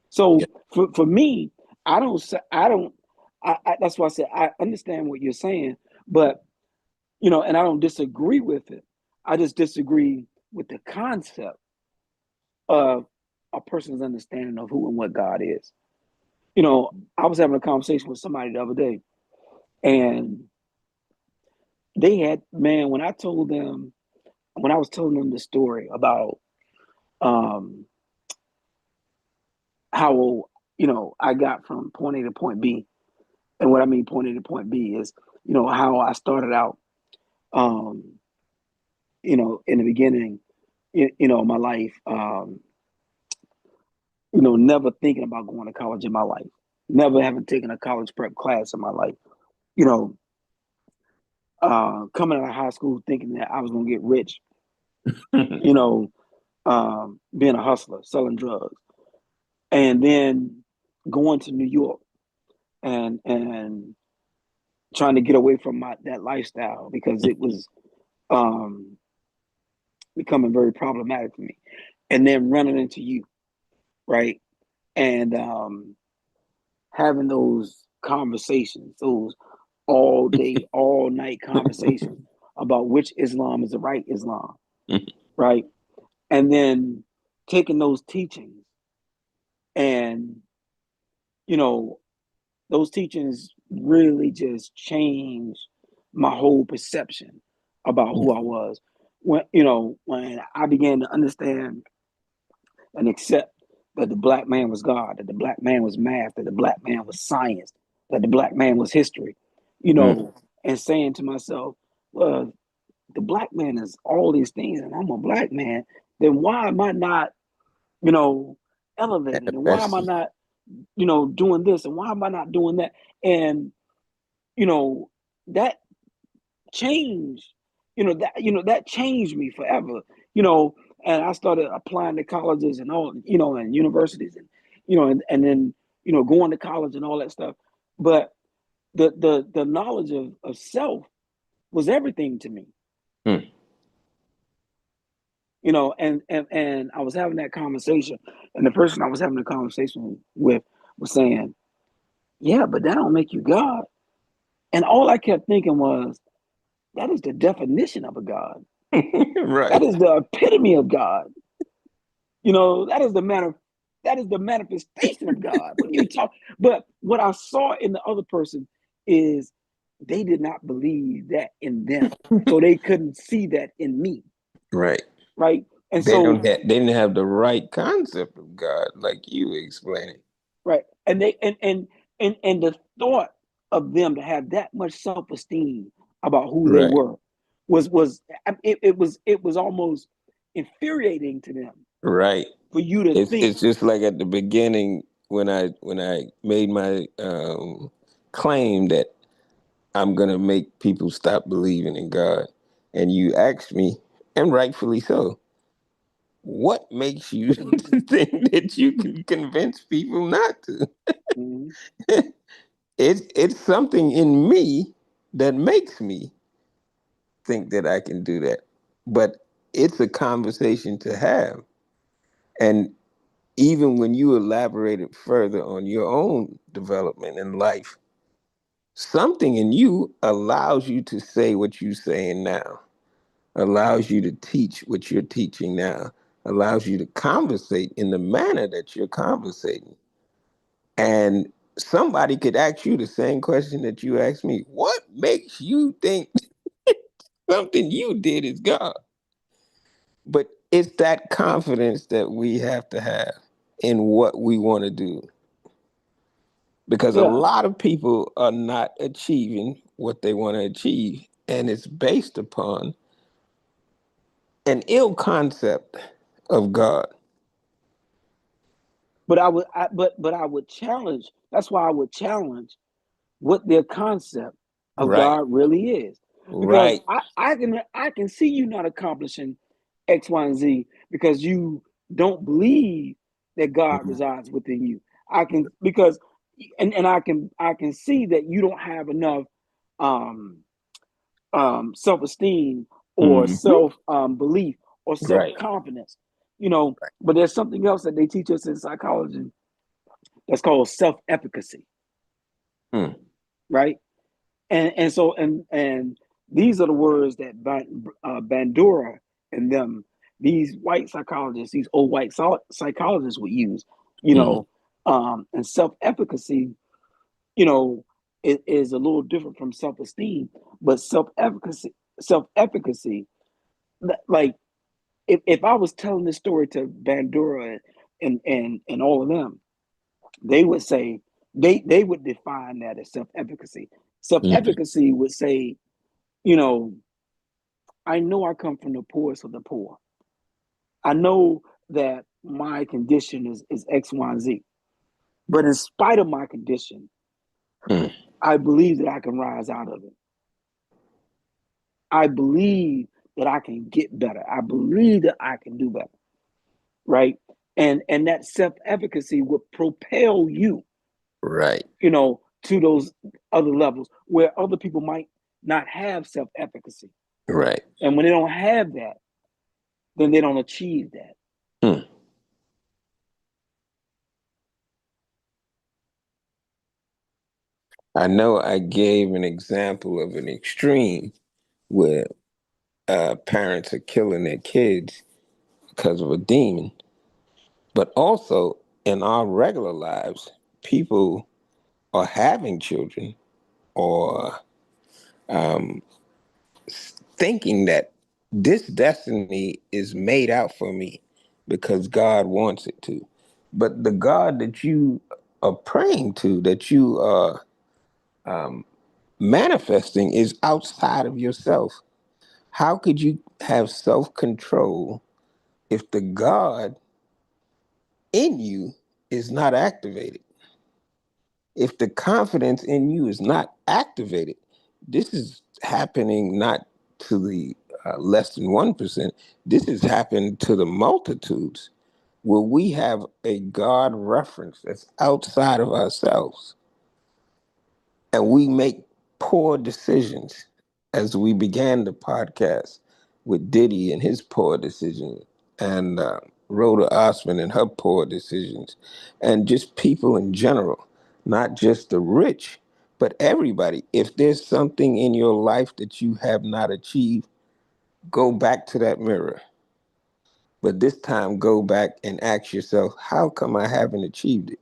So for me, that's why I said I understand what you're saying, but and I don't disagree with it. I just disagree with the concept of a person's understanding of who and what God is. I was having a conversation with somebody the other day, and they had, man, when I was telling them the story about how I got from point A to point B, and what I mean point A to point B is how I started out in the beginning, my life, never thinking about going to college in my life, never having taken a college prep class in my life, you know, coming out of high school thinking that I was going to get rich, being a hustler, selling drugs, and then going to New York and trying to get away from that lifestyle because it was becoming very problematic for me. and then running into you, right? And having those conversations, those all day, all night conversations about which Islam is the right Islam, right? And then taking those teachings and, you know, those teachings really just changed my whole perception about who I was. When I began to understand and accept that the black man was God, that the black man was math, that the black man was science, that the black man was history, and saying to myself, well, the black man is all these things and I'm a black man, then why am I not, elevated? And why am I not, doing this? And why am I not doing that? And, that changed, that changed me forever, and I started applying to colleges and all, and universities and, and then, going to college and all that stuff. But the knowledge of self was everything to me. And I was having that conversation, and the person I was having the conversation with was saying, yeah, but that don't make you God. And all I kept thinking was, that is the definition of a God. Right. That is the epitome of God. That is the manifestation of God. What you talk? But what I saw in the other person is they did not believe that in them, so they couldn't see that in me. Right. Right. And They so they didn't have the right concept of God, like you were explaining. right, and they and the thought of them to have that much self-esteem about who they Right. were it was almost infuriating to them. Right. For you to think, It's just like at the beginning when I made my claim that I'm gonna make people stop believing in God, and you asked me, and rightfully so, what makes you think that you can convince people not to? mhm, It's something in me that makes me think that I can do that. But it's a conversation to have. And even when you elaborated further on your own development in life, something in you allows you to say what you're saying now, allows you to teach what you're teaching now, allows you to conversate in the manner that you're conversating. And somebody could ask you the same question that you asked me. What makes you think something you did is God? But it's that confidence that we have to have in what we want to do. Because a yeah. lot of people are not achieving what they want to achieve. And it's based upon an ill concept of God. But I would challenge. That's why I would challenge what their concept of Right. God really is, because Right. I can see you not accomplishing X, Y, and Z because you don't believe that God Mhm. resides within you. I can because and I can see that you don't have enough um self-esteem or Mhm. self belief or Right. self-confidence. But there's something else that they teach us in psychology that's called self-efficacy, Mm. right? And these are the words that Bandura and them, these white psychologists, these old white psychologists would use, you Mhm. know, and self-efficacy, you know, is a little different from self-esteem, but self-efficacy, like if I was telling this story to Bandura and all of them, they would say they would define that as self-efficacy. Mhm. Self-efficacy would say, you know, I know I come from the poorest of the poor. I know that my condition is X, Y, and Z. But in spite of my condition, Mm. I believe that I can rise out of it. I believe that I can get better. I believe that I can do better. Right. And that self-efficacy would propel you, Right. to those other levels where other people might not have self-efficacy. Right. And when they don't have that, then they don't achieve that. Mm. I know I gave an example of an extreme where parents are killing their kids because of a demon, but also in our regular lives, people are having children or thinking that this destiny is made out for me because God wants it to. But the God that you are praying to, that you are manifesting, is outside of yourself. How could you have self control if the God in you is not activated? If the confidence in you is not activated, this is happening not to the less than 1%. This has happened to the multitudes where we have a God reference that's outside of ourselves and we make poor decisions, as we began the podcast with Diddy and his poor decision, and Rhoda Osman and her poor decisions, and just people in general, not just the rich, but everybody. If there's something in your life that you have not achieved, go back to that mirror. But this time, go back and ask yourself, how come I haven't achieved it?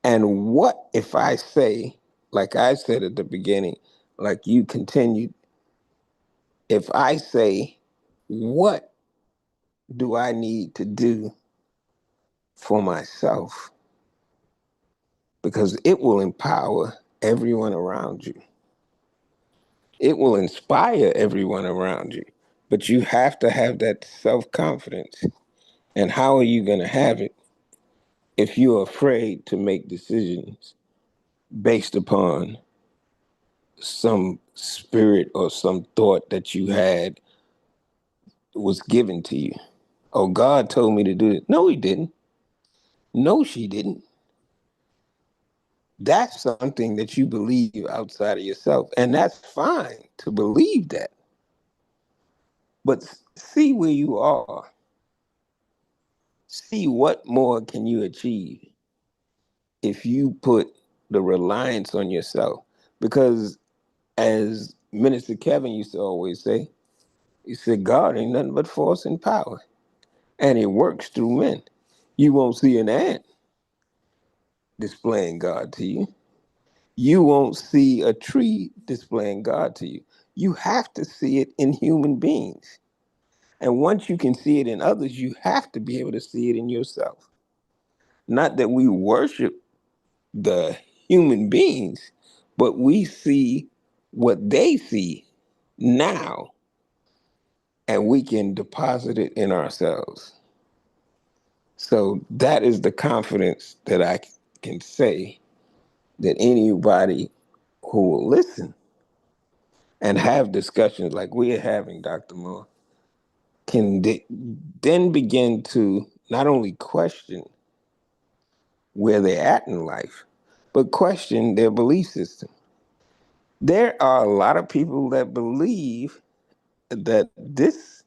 And what if I say, like I said at the beginning, like you continued, if I say, what do I need to do for myself? Because it will empower everyone around you, it will inspire everyone around you. But you have to have that self confidence. And how are you going to have it if you're afraid to make decisions based upon some spirit or some thought that you had was given to you? Oh, God told me to do it. No, he didn't. No, she didn't. That's something that you believe outside of yourself. And that's fine to believe that. But see where you are. See what more can you achieve if you put the reliance on yourself. Because as Minister Kevin used to always say, he said, God ain't nothing but force and power. And it works through men. You won't see an ant displaying God to you. You won't see a tree displaying God to you. You have to see it in human beings. And once you can see it in others, you have to be able to see it in yourself. Not that we worship the human beings, but we see what they see now, and we can deposit it in ourselves. So that is the confidence that I can say that anybody who will listen and have discussions like we're having, Dr. Moore, can then begin to not only question where they're at in life, but question their belief system. There are a lot of people that believe that this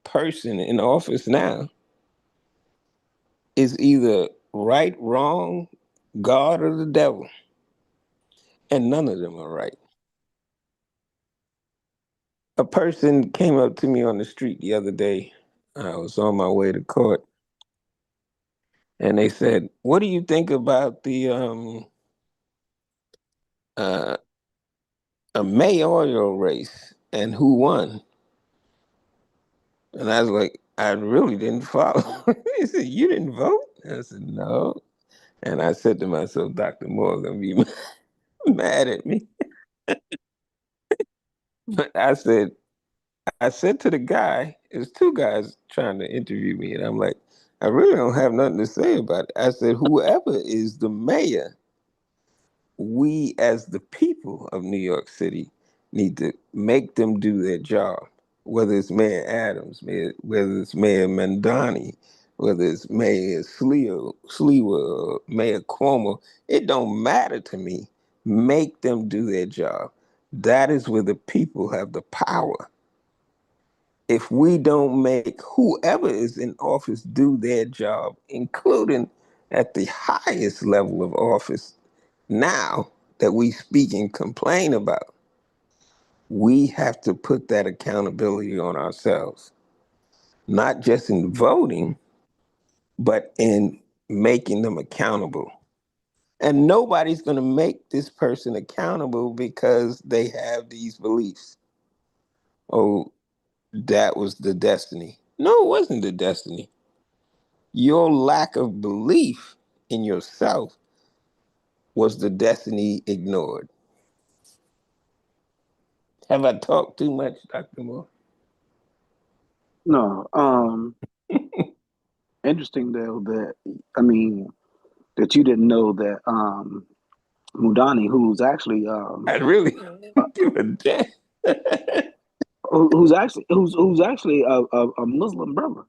person in office now is either right, wrong, God, or the devil, and none of them are right. A person came up to me on the street the other day. I was on my way to court, and they said, "What do you think about the uh, a mayoral race and who won?" And I was like, "I really didn't follow." He said, "You didn't vote?" I said, "No." And I said to myself, Dr. Moore gonna be mad at me. But I said to the guy, there's two guys trying to interview me, and I'm like, I really don't have nothing to say about it. I said, whoever is the mayor, we as the people of New York City need to make them do their job. Whether it's Mayor Adams, whether it's Mayor Mandani, whether it's Mayor Slewa, or Mayor Cuomo, it don't matter to me. Make them do their job. That is where the people have the power. If we don't make whoever is in office do their job, including at the highest level of office now, that we speak and complain about, we have to put that accountability on ourselves, not just in voting, but in making them accountable. And nobody's going to make this person accountable because they have these beliefs. Oh, that was the destiny. No, it wasn't the destiny. Your lack of belief in yourself was the destiny ignored. Have I talked too much, Dr. Moore? No, interesting though that I mean that you didn't know that Mudani, who's actually I really uh, give a damn. who's actually a Muslim brother.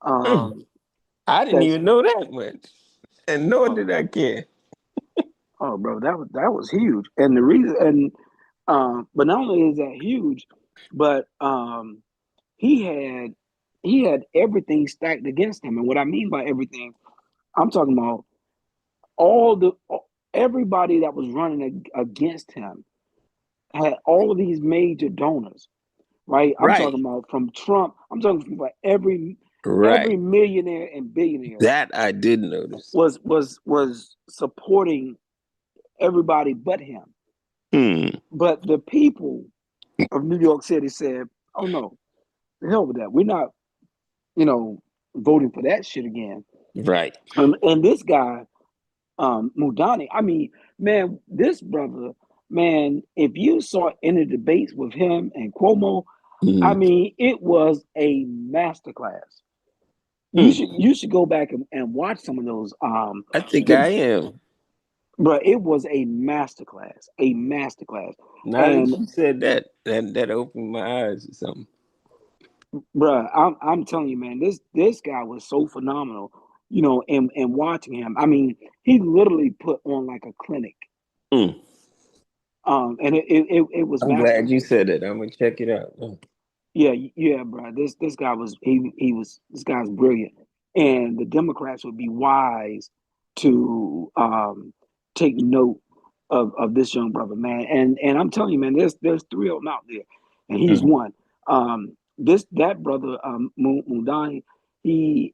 Um, I didn't that's even know that much, and nor oh, did I care. oh, bro, that was huge, and the reason and but not only is that huge, but he had he had everything stacked against him, and what I mean by everything, I'm talking about all the everybody that was running against him had all of these major donors, right? I'm Right, talking about from Trump. I'm talking about every right. millionaire and billionaire That I did notice. was supporting everybody but him. Hmm. But the people of New York City said, "Oh no, the hell with that. We're not, you know, voting for that shit again." Right. And this guy, Mudani, I mean, man, this brother, man, if you saw any debates with him and Cuomo, I Hmm. mean, it was a masterclass. Hmm. You should go back and watch some of those. I think I The, am. but it was a masterclass, Now that and you said that, that opened my eyes or something. bruh, I'm telling you, man, this guy was so phenomenal. You know, and watching him, I mean, he literally put on like a clinic. Hmm. And it was I'm glad you masterful. said it. I'm gonna check it out. Oh. Yeah, yeah, bro. This guy was he was this guy's brilliant, and the Democrats would be wise to take note of this young brother, man. And I'm telling you, man, there's three of them out there, and he's Hmm. one. This that brother Mudani, you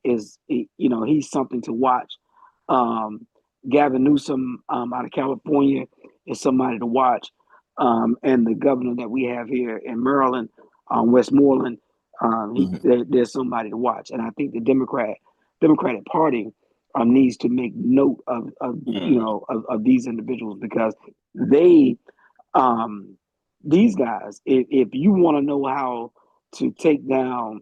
know, he's something to watch. Um, Gavin Newsom out of California is somebody to watch, and the governor that we have here in Maryland, Westmoreland, Hmm. there's somebody to watch, and I think the Democratic Party needs to make note of you Hmm. know of these individuals because they um, these guys, if you want to know how to take down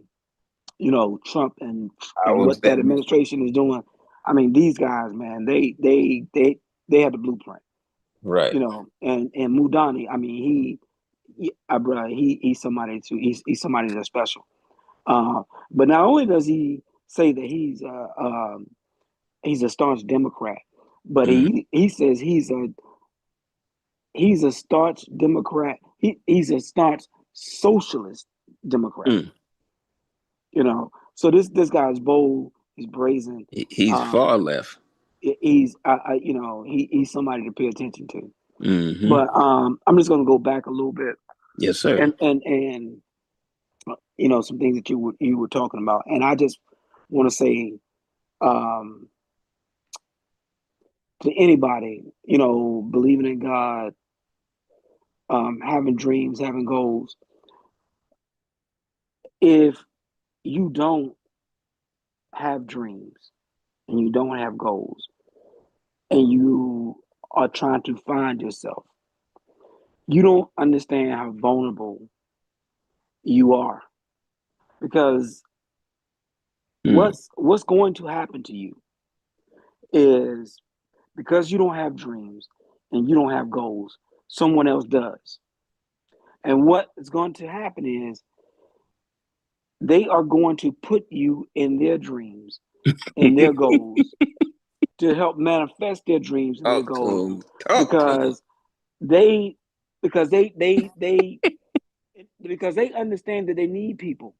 you know Trump I and will what that bet. administration is doing, I mean these guys, man, they had the blueprint, Right. you know, and Mudani, I mean bro, he's somebody too. He's somebody that's special. But not only does he say that he's a staunch Democrat, but Hmm. he says he's a staunch Democrat. He's a staunch socialist Democrat. Hmm. You know, so this guy's bold. He's brazen. He's Um, far left. he's you know he's somebody to pay attention to. Hmm. But I'm just gonna go back a little bit Yes, sir. and you know some things that you were talking about, and I just want to say um, to anybody, you know, believing in God, having dreams, having goals. If you don't have dreams and you don't have goals, and you are trying to find yourself, you don't understand how vulnerable you are because Hmm. what's going to happen to you is because you don't have dreams and you don't have goals, someone else does. And what is going to happen is they are going to put you in their dreams and their goals to help manifest their dreams and their Talk to goals him. Talk to him. because they because they because they understand that they need people,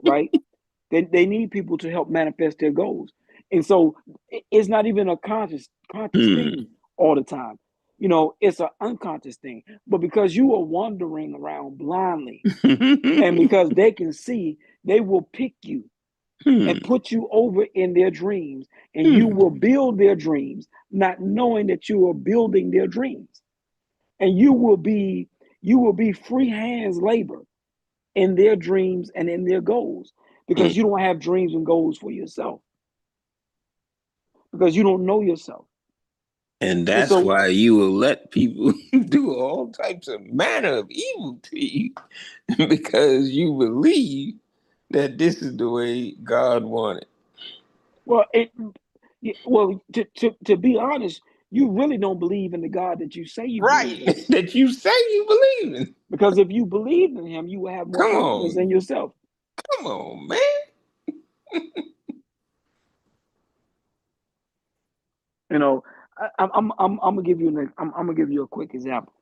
right? They need people to help manifest their goals. And so it's not even a conscious Hmm. thing all the time. it's an unconscious thing. But because you are wandering around blindly, and because they can see, they will pick you and put you over in their dreams, and you will build their dreams, not knowing that you are building their dreams. And you will be free hands labor in their dreams and in their goals, because you don't have dreams and goals for yourself, because you don't know yourself. And And that's so, why you will let people do all types of manner of evil to you because you believe that this is the way God wanted. well, to be honest, you really don't believe in the God that you say you Right. believe in. That you say you believe in. Because if you believed in him, you will have more Come confidence in on. yourself. Come on, man. I'm gonna give you I'm gonna give you a quick example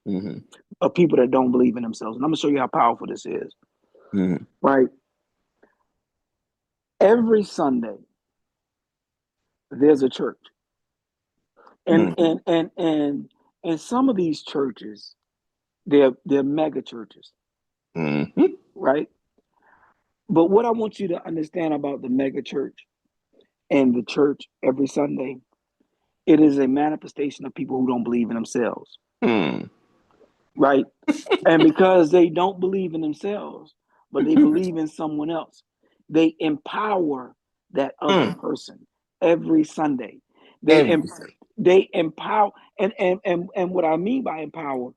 Mm-hmm. of people that don't believe in themselves, and I'm gonna show you how powerful this is. Mm-hmm. Right? Every Sunday, there's a church, and Mm-hmm. and some of these churches, they're mega churches, Mm-hmm. right? But what I want you to understand about the mega church and the church every Sunday, it is a manifestation of people who don't believe in themselves, right? And because they don't believe in themselves, but they believe in someone else, they empower that other Mm-hmm. person every Sunday. They em- Everything. they empower, and what I mean by empower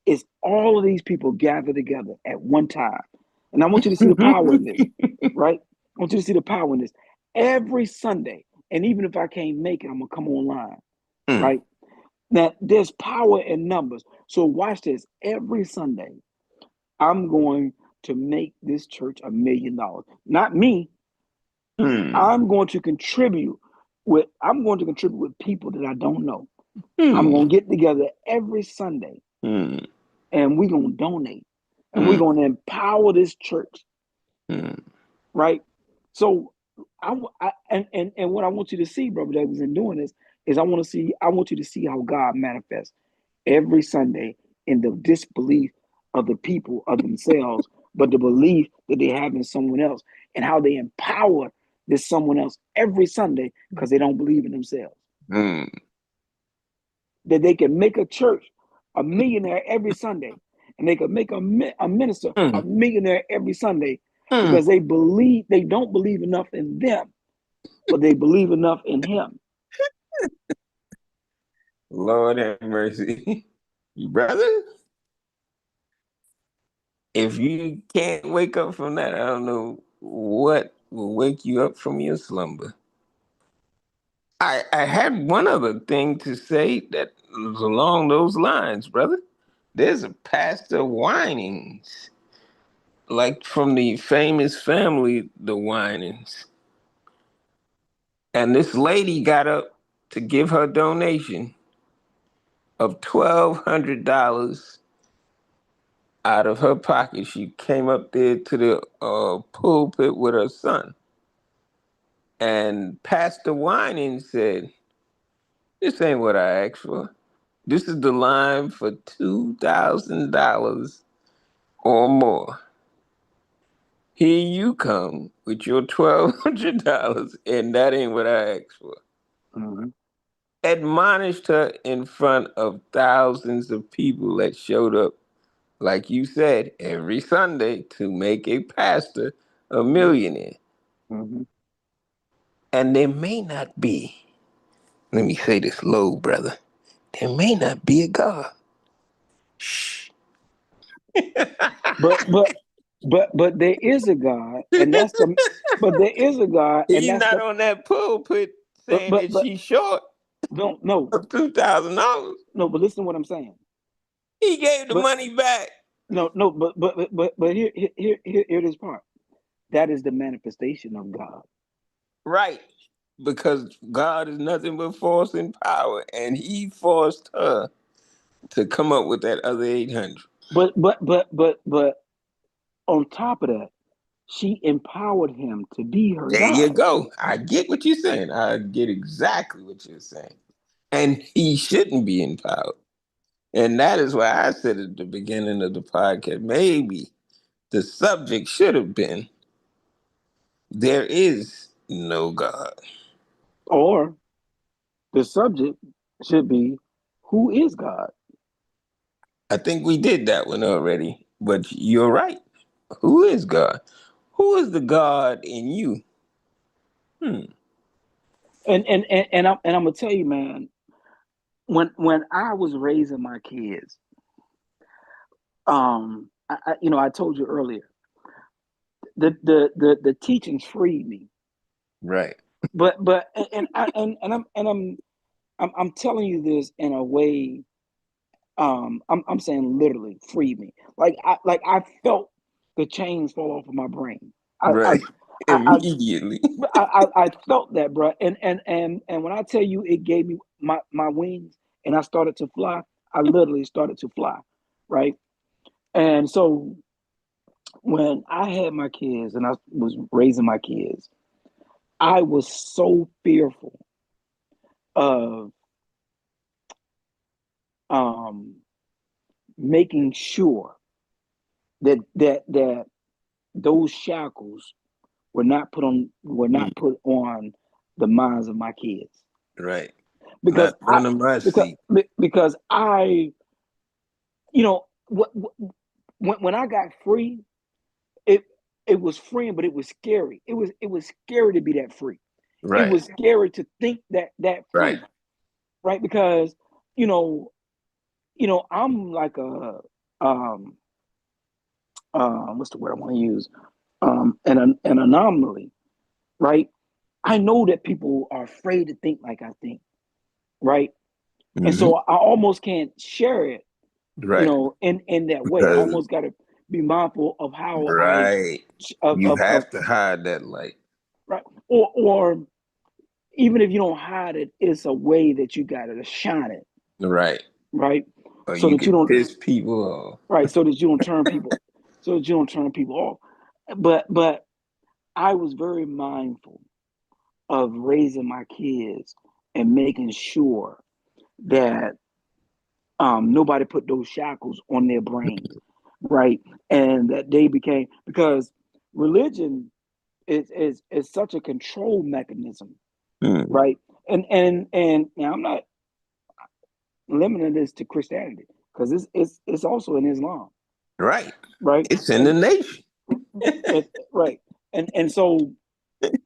is all of these people gather together at one time. And I want you to see the power in this, right? I want you to see the power in this every Sunday. And even if I can't make it, I'm gonna come online, Mm. right? Now there's power in numbers. So watch this. Every Sunday, I'm going to make this church $1 million. Not me. Mm. I'm going to contribute with people that I don't know. I'm Mm. going to get together every Sunday, Mm. and we're going to donate, and we're Mm. going to empower this church, Mm. right? So and what I want you to see, Brother Davis, in doing this is I want you to see how God manifests every Sunday in the disbelief of the people of themselves, but the belief that they have in someone else, and how they empower this someone else every Sunday because they don't believe in themselves. Mm. That they can make a church a millionaire every Sunday, and they can make a minister a Mm. millionaire every Sunday Mm. because they don't believe enough in them, but they believe enough in him. Lord have mercy. Brother, if you can't wake up from that, I don't know what will wake you up from your slumber. I had one other thing to say that was along those lines, brother. There's a Pastor Winings, like from the famous family, the Winings. And this lady got up to give her donation of $1,200 out of her pocket. She came up there to the pulpit with her son. And Pastor Wining said, "This ain't what I asked for. This is the line for $2,000 or more. Here you come with your $1,200, and that ain't what I asked for." Mm-hmm. Admonished her in front of thousands of people that showed up, like you said, every Sunday to make a pastor a millionaire. Mm-hmm. And there may not be, let me say this low, brother, there may not be a God. Shh. But but but there is a God, and that's the but there is a God, and He's that's not the on that pulpit but saying but that but she's short no no of $2,000. no. But listen to what I'm saying. He gave the But money back. no. But here this part. That is the manifestation of God. Right. Because God is nothing but force and power, and he forced her to come up with that other 800. But on top of that, she empowered him to be her There you God. go. I get what you're saying. I get exactly what you're saying. And he shouldn't be empowered. And that is why I said at the beginning of the podcast, maybe the subject should have been, there is no God. Or the subject should be, who is God? I think we did that one already, but you're right. Who is God? Who is the God in you? Hmm. And I'm gonna tell you, man, when I was raising my kids, I told you earlier, the teachings freed me. Right. But I'm telling you this in a way. I'm saying literally freed me. Like I felt the chains fall off of my brain. I I Right. I Immediately. I felt that, bro. And when I tell you, it gave me my wings, and I started to fly. I literally started to fly, right? And so when I had my kids and I was raising my kids, I was so fearful of um, making sure that those shackles were Mm, not put on the minds of my kids, right. because Not none of my because seat. because I when I got free, it it was freeing, but it was scary. It was scary to be that free. It Right. was scary to think that Right. free, right? Because you know I'm like a um what's the word I want to use, an anomaly, right? I know that people are afraid to think like I think, right? And Hmm. so I almost can't share it, Right. in that way. I Because almost got to be mindful of how I right. You of have to hide that light. right, or even if you don't hide it, it's a way that you got to shine it, Right. right? Or So you that you could don't piss people off. right, so that you don't turn people off. But I was very mindful of raising my kids and making sure that nobody put those shackles on their brains, right? And that they became, because religion is such a control mechanism, Hmm. right? And now I'm not limiting this to Christianity, because it's also in Islam, Right. right? It's in the nation. Right, and so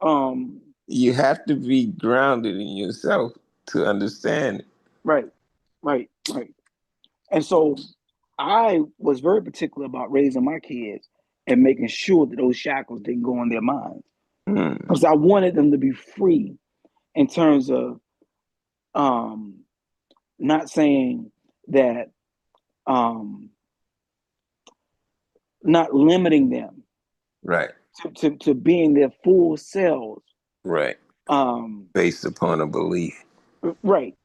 um You have to be grounded in yourself to understand it. right, right. And so I was very particular about raising my kids and making sure that those shackles didn't go on their minds, Hmm. because I wanted them to be free in terms of um, not saying that, um, not limiting them Right. to being their full selves. Right. Um, Based upon a belief. right,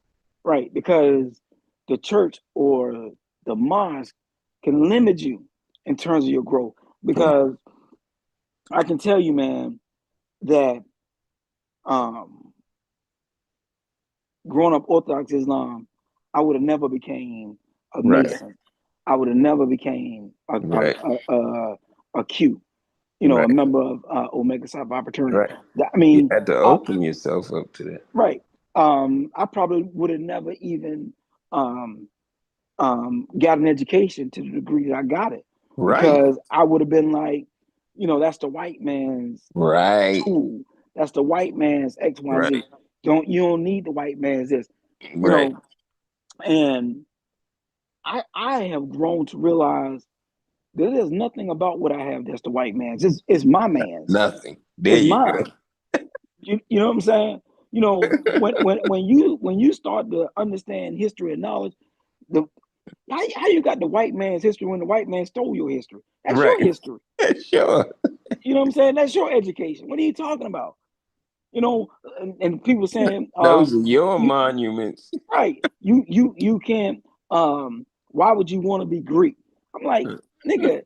right, because the church or the mosque can limit you in terms of your growth. Hmm. Because I can tell you, man, that um, growing up Orthodox Islam, I would have never became a Right. Mason. I would have never became Right. a Q, a Right. member of Omega Psi Phi fraternity. Right. I You mean, had to I, open yourself up to that. right. I probably would have never even um, got an education to the degree that I got it, Right. because I would have been like, that's the white man's Right. tool. That's the white man's X, Y, and Right. Z. You don't need the white man's this, you Right. know. And I have grown to realize that there's nothing about what I have that's the white man's. It's my man's. Nothing. There It's you go. mine. You know what I'm saying? When you start to understand history and knowledge, the how you got the white man's history when the white man stole your history? That's your Right. history. Sure. You know what I'm saying? That's your education. What are you talking about? And people saying, Those are your you monuments. right, you can't. Why would you want to be Greek? I'm like, nigga,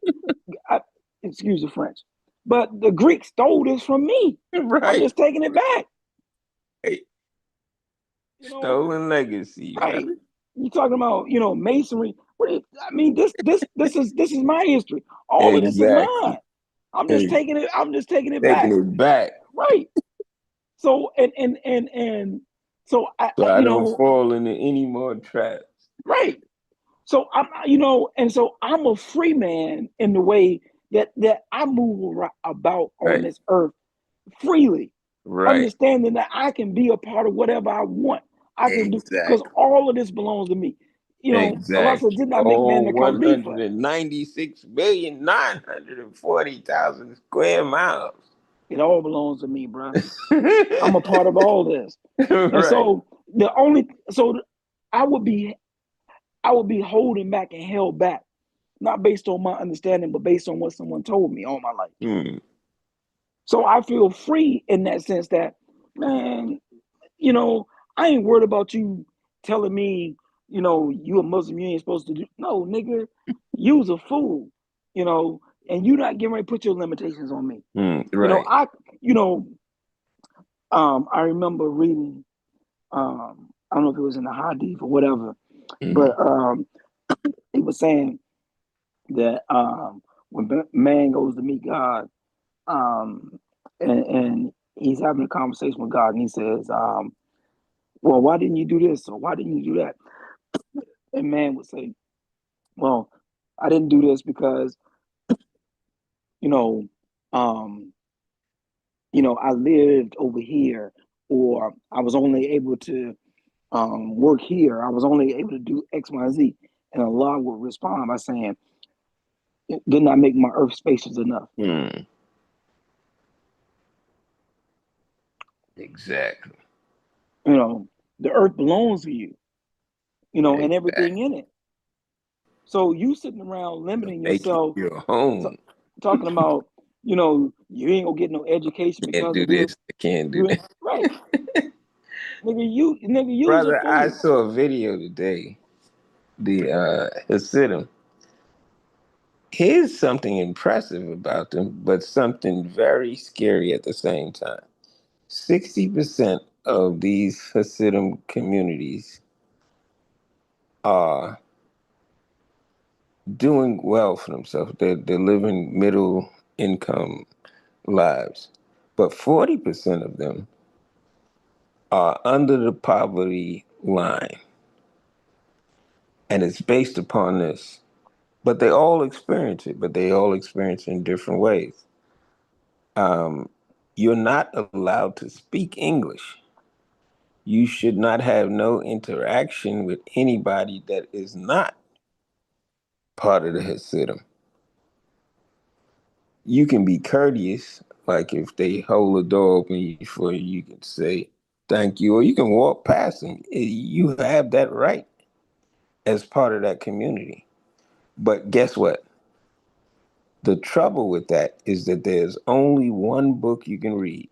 I, excuse the French, but the Greeks stole this from me. I'm Right. just taking it back. Hey, You know, stolen legacy, right? brother. You talking about, masonry? I mean, this is my history. All of this is mine. Exactly. I'm just Hey, taking it. I'm just taking it taking back. it back. Right. So and so So I don't fall into any more traps. right. So and so I'm a free man in the way that I move about on Right. this earth freely, Right. understanding that I can be a part of whatever I want. I can do because Exactly. all of this belongs to me. Allah said, Exactly. "Did not make man Oh, to come be for it." 196,940,000 square miles. It all belongs to me, bro. I'm a part of all this, and Right. so I would be holding back and held back, not based on my understanding, but based on what someone told me all my life. Mm. So I feel free in that sense that, man, I ain't worried about you telling me, you a Muslim, you ain't supposed to do. No, nigga, you's a fool, and you not getting ready to put your limitations on me. Mm. Right. You know, I remember reading, I don't know if it was in the Hadith or whatever, Mm. but it was saying that when man goes to meet God, um, and he's having a conversation with God, and he says, "Well, why didn't you do this? Or why didn't you do that?" And man would say, "Well, I didn't do this because you know, um, I lived over here, or I was only able to work here. I was only able to do X, Y, Z." And Allah would respond by saying, "Didn't I make my earth spacious enough?" Mm. Exactly. The earth belongs to you, and everything Exactly. in it. So you sitting around limiting Make it yourself, your t- home. talking about, you ain't gonna get no education Can't because do of this. this. I can't do You ain't that. right, nigga. You's a Brother, I fool. saw a video today. The Hasidim. Here's something impressive about them, but something very scary at the same time. 60% of these Hasidim communities are doing well for themselves. They're living middle income lives. But 40% of them are under the poverty line. And it's based upon this. But they all experience it, but they all experience it in different ways. You're not allowed to speak English. You should not have no interaction with anybody that is not part of the Hasidim. You can be courteous, like if they hold a door open for you, you can say thank you, or you can walk past them. You have that right as part of that community. But guess what? The trouble with that is that there's only one book you can read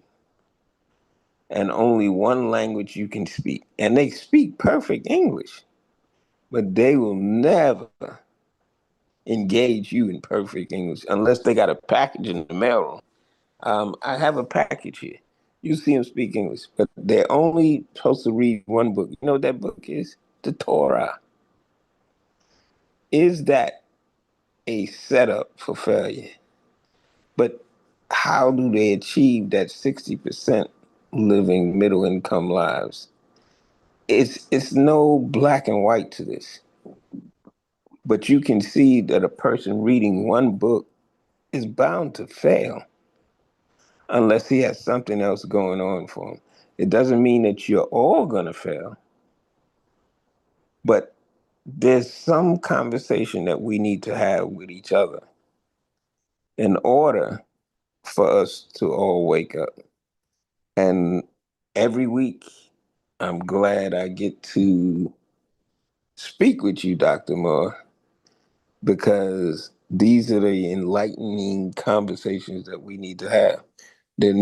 and only one language you can speak. And they speak perfect English, but they will never engage you in perfect English unless they got a package in the mail. I have a package here. You see them speak English, but they're only supposed to read one book. You know what that book is? The Torah. Is that a setup for failure? But how do they achieve that 60% living middle income lives? It's no black and white to this. But you can see that a person reading one book is bound to fail unless he has something else going on for him. It doesn't mean that you're all going to fail, but there's some conversation that we need to have with each other in order for us to all wake up. And every week, I'm glad I get to speak with you, Dr. Moore, because these are the enlightening conversations that we need to have. There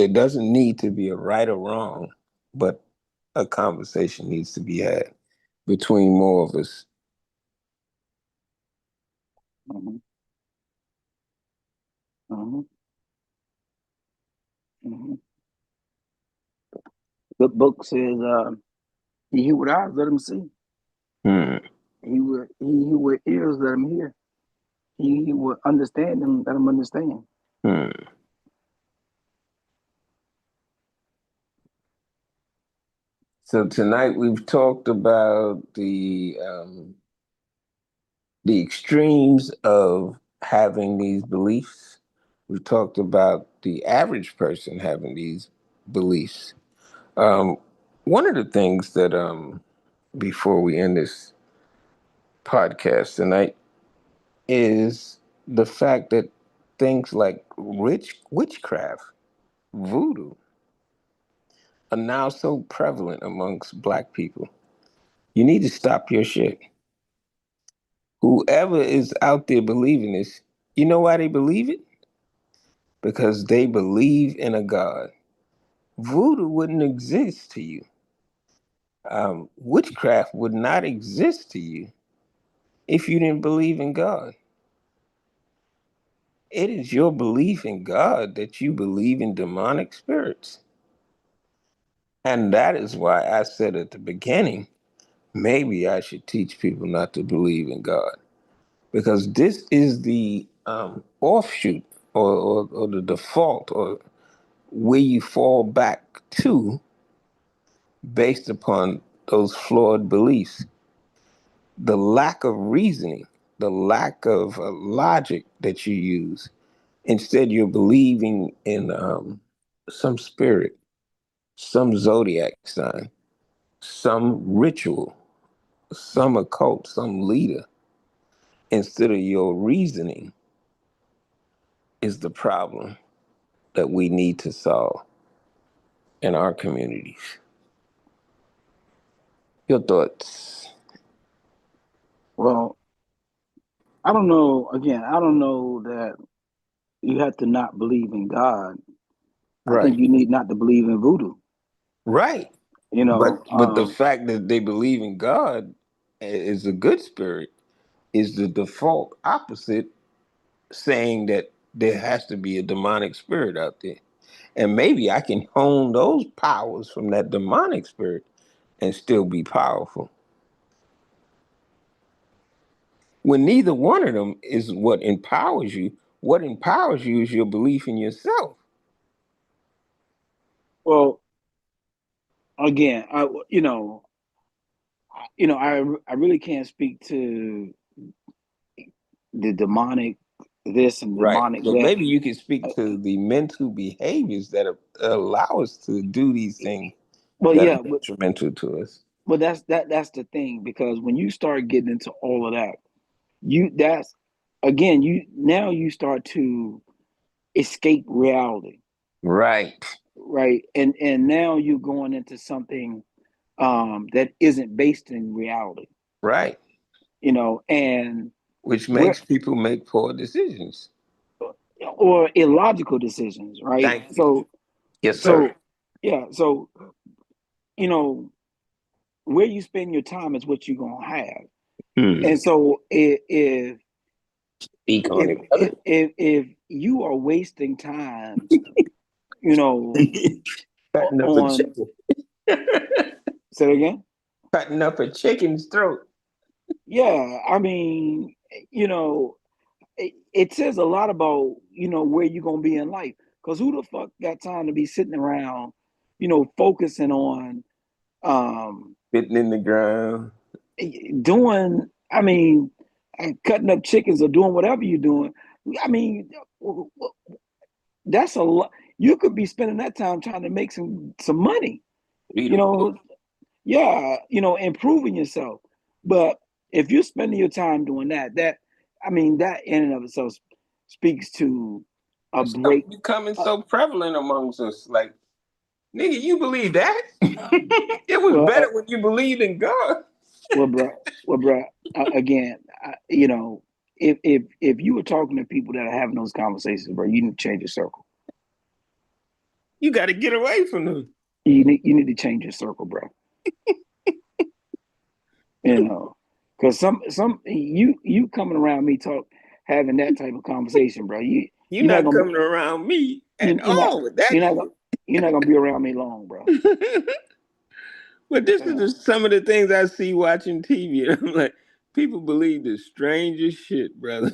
doesn't need to be a right or wrong, but a conversation needs to be had between more of us. Mhm, mhm, mhm. The book says, "You hear what eyes, let them see." He with ears, let him hear. He would understand them, let him understand. Hmm. So tonight we've talked about the extremes of having these beliefs. We've talked about the average person having these beliefs. Um, One of the things that before we end this podcast tonight is the fact that things like witchcraft, voodoo, are now so prevalent amongst black people. You need to stop your shit. Whoever is out there believing this, you know why they believe it? Because they believe in a God. Voodoo wouldn't exist to you. Witchcraft would not exist to you if you didn't believe in God. It is your belief in God that you believe in demonic spirits. And that is why I said at the beginning, maybe I should teach people not to believe in God. Because this is the offshoot or the default or where you fall back to based upon those flawed beliefs. The lack of reasoning, the lack of logic that you use. Instead, you're believing in some spirit, some zodiac sign, some ritual, some occult, some leader, instead of your reasoning is the problem that we need to solve in our communities. Your thoughts? Well, I don't know. Again, I don't know that you have to not believe in God. I think Right, you need not to believe in voodoo. right. You know, But the fact that they believe in God is a good spirit is the default opposite, saying that there has to be a demonic spirit out there. And maybe I can hone those powers from that demonic spirit and still be powerful. When neither one of them is what empowers you is your belief in yourself. well, again, I really can't speak to the demonic this and Right. demonic But that. maybe you can Uh, speak to the mental behaviors that allow us to do these things Well, that are yeah, detrimental to us. but that's the thing, because when you start getting into all of that, that's again you start to escape reality, Right. right? And now you're going into something that isn't based in reality, Right. and Which where makes people make poor decisions. or illogical decisions, right? Thank you. So Yes, sir. so yeah, so you know where you spend your time is what you're gonna have. Hmm. And so Speak on it, brother. if you are wasting time, you know, Cutting up a on chicken. say it again. Cutting up a chicken's throat. Yeah, I mean, you know, it says a lot about where you're gonna be in life. Because who the fuck got time to be sitting around, focusing on um Spitting in the ground. doing. I mean, cutting up chickens or doing whatever you're doing. I mean, that's a lot. You could be spending that time trying to make some money. Read You a book. know, yeah, improving yourself. But if you're spending your time doing that, I mean, that in and of itself speaks to a Stuff break. becoming Uh, so prevalent amongst us. Like, nigga, you believe that? It was well, better when you believed in God. well, bro, again, if you were talking to people that are having those conversations, bro, you need to change your circle. You got to get away from them. You need to change your circle, bro. You know, because you coming around me having that type of conversation, bro. You're You're not not gonna coming around me at you're not all with that you're not shit. gonna you're not gonna be around me long, bro. But this is some of the things I see watching TV. I'm like, people believe the strangest shit, brother.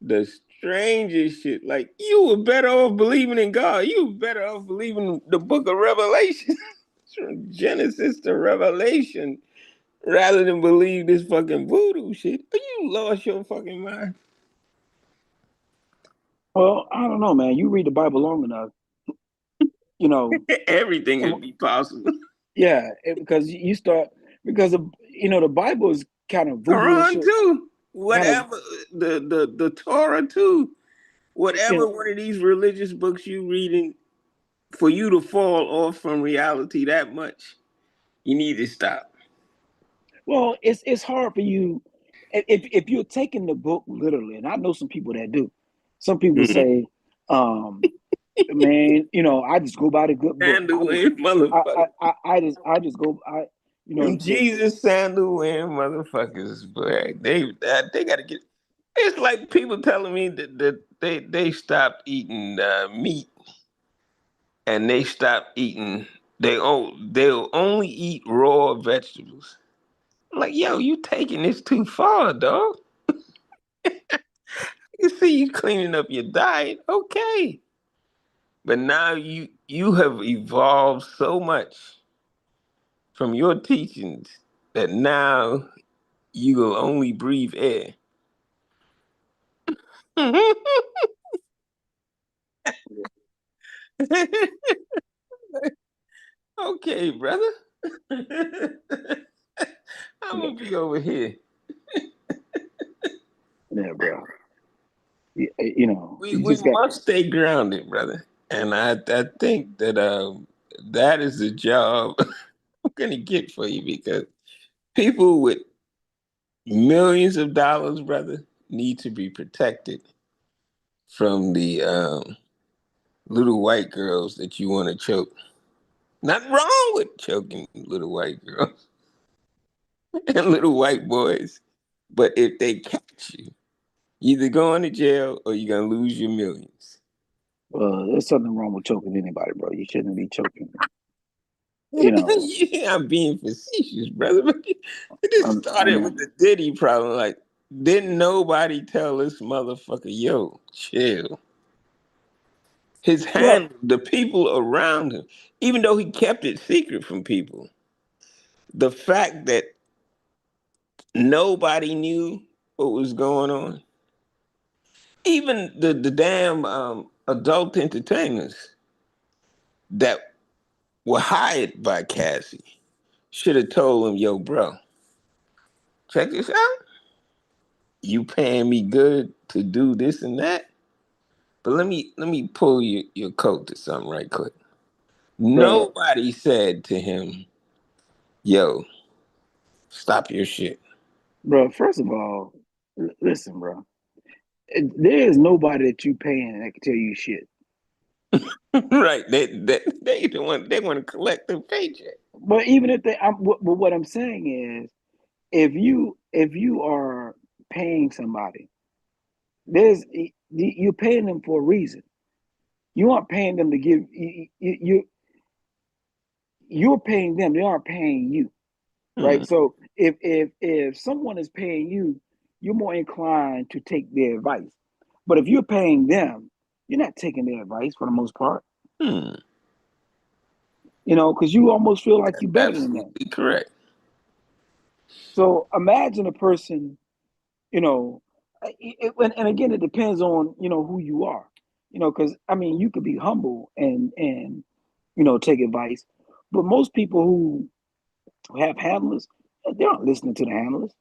The strangest shit. Like, you were better off believing in God. You were better off believing the book of Revelation. From Genesis to Revelation, rather than believe this fucking voodoo shit. You lost your fucking mind. Well, I don't know, man. You read the Bible long enough, you know. Everything would be possible. Yeah, because you start because of the Bible is kind of voodoo and Quran shit. too. Kind of, Whatever the Torah too. you Whatever know. one of these religious books you reading, for you to fall off from reality that much, you need to stop. Well, it's hard for you if you're taking the book literally, and I know some people that do. Some people Mm. say, "Man, I just go by the good book. Sandal wearing motherfuckers. I just go. Them Jesus sandal wearing motherfuckers, boy. They gotta get. It's like people telling me that they stopped eating meat and they stopped eating. They'll only eat raw vegetables. I'm like, yo, you taking this too far, dog. You see, you cleaning up your diet, okay, but now you have evolved so much from your teachings that now you will only breathe air. Okay, brother. I'm yeah, gonna be over here. yeah, bro. We You we just got must stay grounded, brother. And I think that that is the job I'm gonna get for you, because people with millions of dollars, brother, need to be protected from the little white girls that you want to choke. Not wrong with choking little white girls and little white boys, but if they catch you, either going to jail or you're gonna lose your millions. there's something wrong with choking anybody, bro. You shouldn't be choking. Yeah, I'm being facetious, brother. But it just I started with mean, the Diddy problem. Like, didn't nobody tell this motherfucker, yo, chill? His well, hand, the people around him, even though he kept it secret from people, the fact that nobody knew what was going on, even the damn adult entertainers that were hired by Cassie should have told him, yo, bro, check this out. You paying me good to do this and that, but let me pull your coat to something right quick. bro, Nobody said to him, yo, stop your shit. First of all, listen, bro. There is nobody that you paying that can tell you shit. Right. They the one, they want to collect the paycheck. But even if but what I'm saying is, if you are paying somebody, you're paying them for a reason. You aren't paying them to give you're paying them. They aren't paying you, right? Hmm. So if someone is paying you, you're more inclined to take their advice. But if you're paying them, you're not taking their advice for the most part. Hmm. Because you almost feel like you're better than them. Absolutely correct. So imagine a person, you know, and again, it depends on who you are, because I mean, you could be humble and take advice, but most people who have handlers, they aren't listening to the handlers.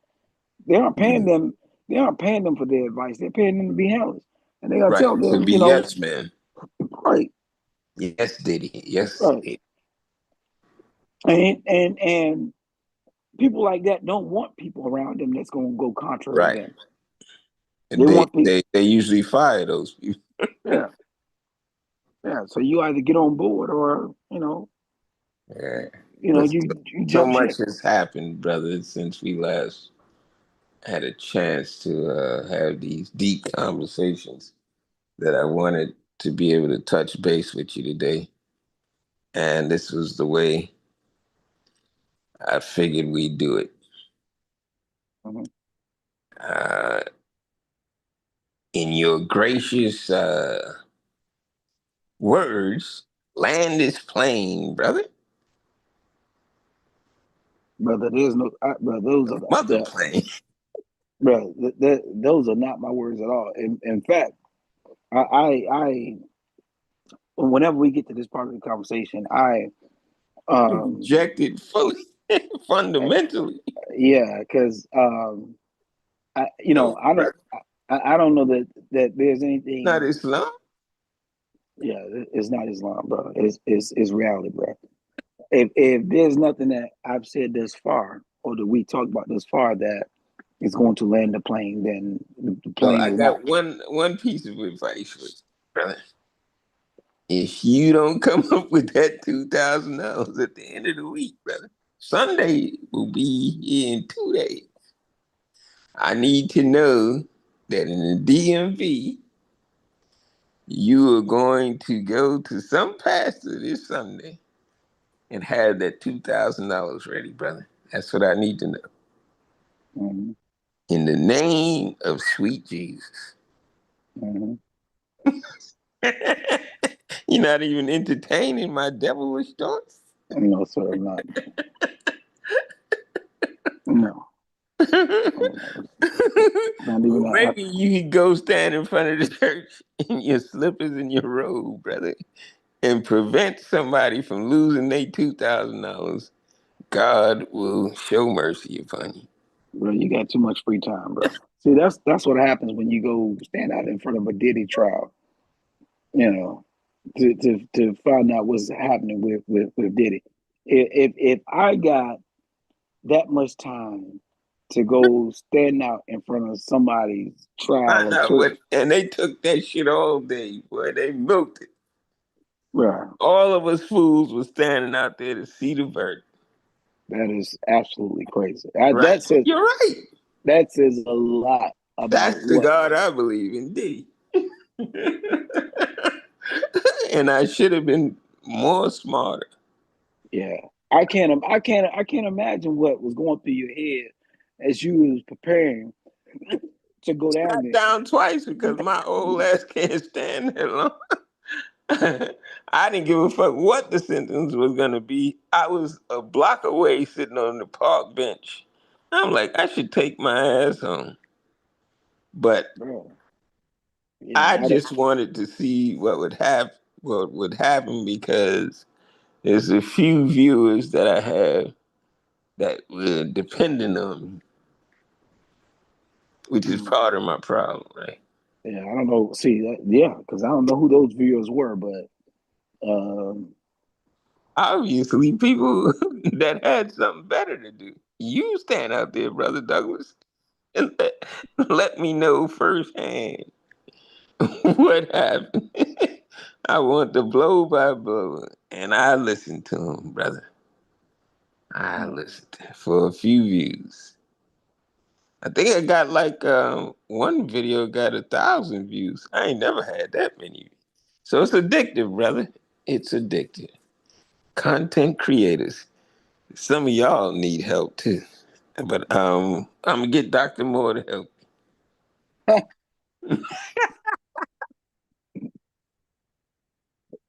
They aren't paying Hmm. them. They aren't paying them for their advice. They're paying them to be handlers, and they're gonna Right. tell To them, be yes, man. right, Yes, Diddy. Yes. right, and people like that don't want people around them that's gonna go contrary to Right. them. They And they, want people, they they usually fire those people. yeah, yeah. So you either get on board or Yeah. you So jump much ship. has happened, brother, since we last had a chance to have these deep conversations that I wanted to be able to touch base with you today. And this was the way I figured we'd do it. Mhm. In your gracious words, land this plane, brother. Brother, there's no, brother. Those are Mother plane. brother. Those are not my words at all. In fact, I, whenever we get to this part of the conversation, Rejected fully, fundamentally. yeah, because No, brother. I don't know that there's Not anything. Islam. Yeah, it's not Islam, bro. It's reality, bro. If there's nothing that I've said thus far, or that we talked about thus far, that is going to land the plane, then the So plane I will not. got one piece of advice for you, brother. If you don't come up with that $2,000 at the end of the week, brother, Sunday will be here in 2 days. I need to know that in the DMV, you are going to go to some pastor this Sunday and have that $2,000 ready, brother. That's what I need to know. Mm-hmm, In the name of sweet Jesus. mm-hmm. You're not even entertaining my devilish thoughts? No, sir, I'm not. No, no, not even Well, that. maybe you could go stand in front of the church in your slippers and your robe, brother, and prevent somebody from losing their $2,000. God will show mercy upon you. Bro, you got too much free time, bro. See, that's what happens when you go stand out in front of a Diddy trial. You know, to find out what's happening with Diddy. If I got that much time to go stand out in front of somebody's I trial or know, court, but and they took that shit all day, boy. They milked it. bro, All of us fools were standing out there to see the verdict. that is absolutely crazy. Right. You're right. That says a lot about That's the what. God I believe in, D. And I should have been more smarter. Yeah, I can't imagine what was going through your head as you was preparing to go down Got there. down twice because my old ass can't stand that long. I didn't give a fuck what the sentence was gonna be. I was a block away sitting on the park bench. I'm like, I should take my ass home. But Bro, yeah, I I don't. just wanted to see what would happen because there's a few viewers that I have that were dependent on me, which is Mm, part of my problem, right? yeah, I don't know. See, yeah, because I don't know who those viewers were, but um, Obviously, people that had something better to do. You stand out there, Brother Douglas, and let me know firsthand what happened. I want the blow by blow, and I listened to him, brother. I mm, listened for a few views. I think I got like one video got 1,000 views. I ain't never had that many. So it's addictive, brother. It's addictive. Content creators. Some of y'all need help too. But I'm gonna get Dr. Moore to help.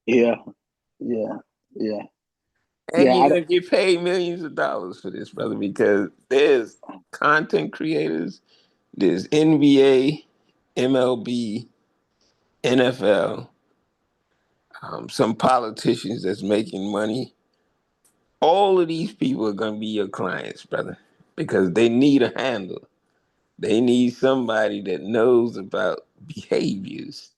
yeah, yeah, yeah, And yeah. you're gonna get paid millions of dollars for this, brother, because there's content creators, there's NBA, MLB, NFL, some politicians that's making money. All of these people are gonna be your clients, brother, because they need a handle. They need somebody that knows about behaviors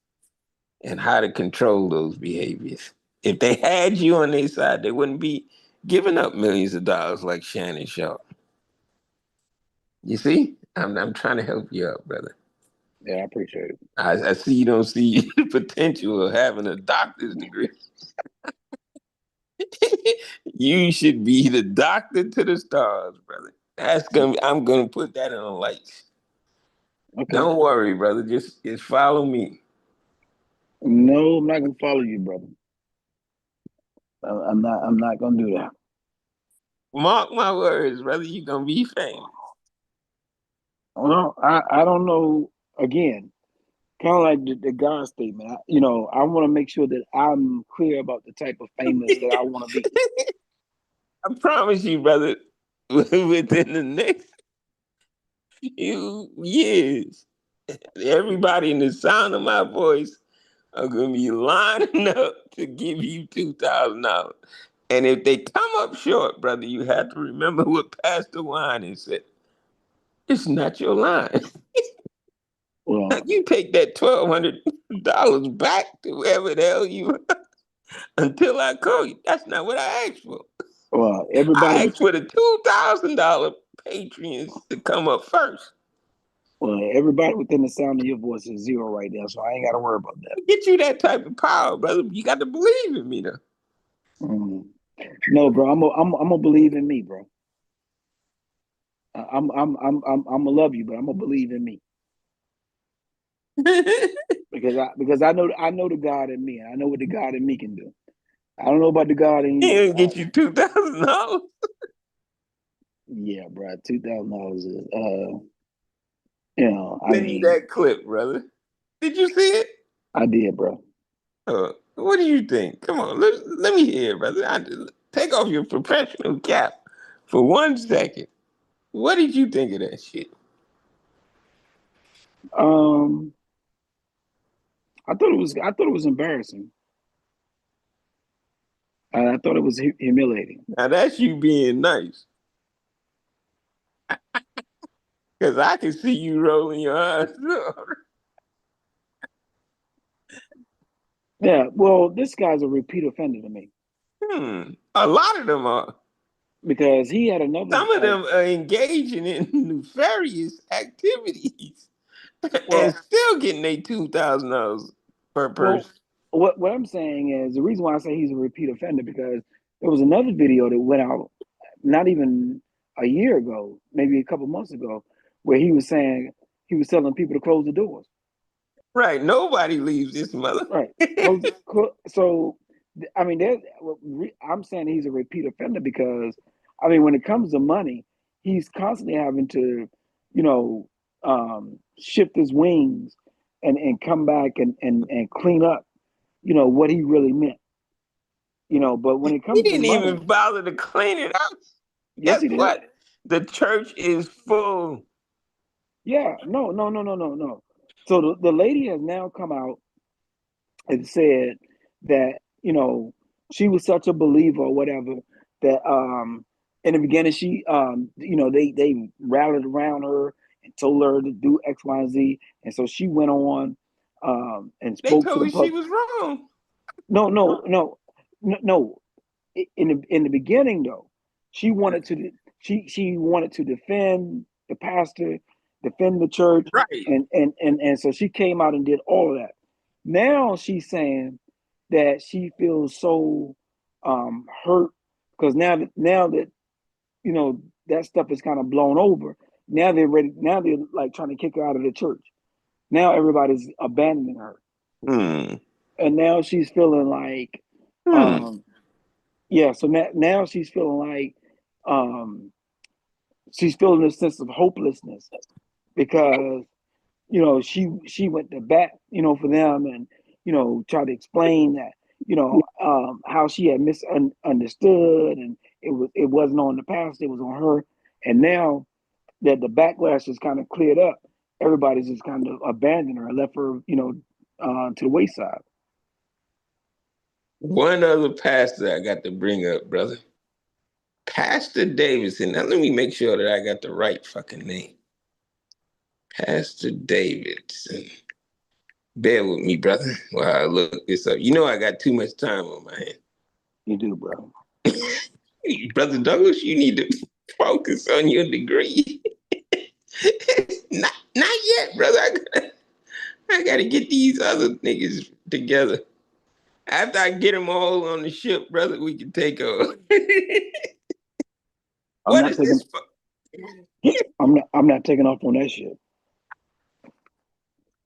and how to control those behaviors. If they had you on their side, they wouldn't be giving up millions of dollars like Shannon Sharp. You see, I'm trying to help you out, brother. Yeah, I appreciate it. I see you don't see the potential of having a doctor's degree. You should be the doctor to the stars, brother. I'm gonna put that in lights. Okay. Don't worry, brother. Just follow me. No, I'm not gonna follow you, brother. I'm not. I'm not gonna do that. Mark my words, brother, you're gonna be famous. Well, I don't know. Again, kind of like the God statement. I want to make sure that I'm clear about the type of famous that I want to be. I promise you, brother, within the next few years, everybody in the sound of my voice are gonna be lining up to give you $2,000. And if they come up short, brother, you have to remember what Pastor Wine said. It's not your line. Well, You take that $1,200 back to wherever the hell you are until I call you. That's not what I asked for. everybody. I asked for the $2,000 patrons to come up first. Well, everybody within the sound of your voice is zero right now, so I ain't got to worry about that. Get you that type of power, brother. You got to believe in me, though. No, bro, I'm gonna believe in me, bro. I'm gonna love you, but I'm gonna believe in me because I know the God in me, and I know what the God in me can do. I don't know about the God in you. He'll get you $2,000. Yeah, bro, $2,000 is I Send you mean, that clip, brother. Did you see it? I did, bro. What do you think? Come on, let me hear, brother. Take off your professional cap for 1 second. What did you think of that shit? I thought it was embarrassing. I thought it was humiliating. Now that's you being nice. Because I can see you rolling your eyes. Yeah, well, this guy's a repeat offender to me A lot of them are. because he had another. Some of them are engaging in nefarious activities and Well, still getting their $2,000 per well, person. what I'm saying is the reason why I say he's a repeat offender because there was another video that went out not even a year ago, maybe a couple months ago, where he was saying he was telling people to close the doors. Right. Nobody leaves this mother. Right. So, I mean, I'm saying he's a repeat offender because, I mean, when it comes to money, he's constantly having to, you know, shift his wings and come back and clean up, what he really meant. But when it He comes to didn't money, even bother to clean it up. yes, Guess he did. what? The church is full. Yeah, no, no, no, no, no, no. So the lady has now come out and said that she was such a believer or whatever that in the beginning she they rallied around her and told her to do X, Y, and Z, and so she went on and They spoke to told the her she public. was wrong. No, no, no, no, no. In the beginning though, she wanted to she wanted to defend the pastor, defend the church, Right. and so she came out and did all of that. Now she's saying that she feels so hurt because now that that stuff is kind of blown over. Now they're ready. Now they're like trying to kick her out of the church. Now everybody's abandoning her, Hmm. and now she's feeling like, Hmm. um, yeah. So now she's feeling like, um, she's feeling a sense of hopelessness because she went to bat for them and tried to explain that how she had misunderstood and it wasn't on the past, it was on her, and now that the backlash is kind of cleared up, everybody's just kind of abandoned her and left her to the wayside. One other pastor I got to bring up, brother. Pastor Davidson. Now let me make sure that I got the right fucking name. Pastor Davidson. Bear with me, brother, while I look this up. You know I got too much time on my hands. You do, bro. Brother Douglas, you need to focus on your degree. Not yet, brother. I gotta get these other niggas together. After I get them all on the ship, brother, we can take over. I'm What not is taking this for? I'm not taking off on that shit.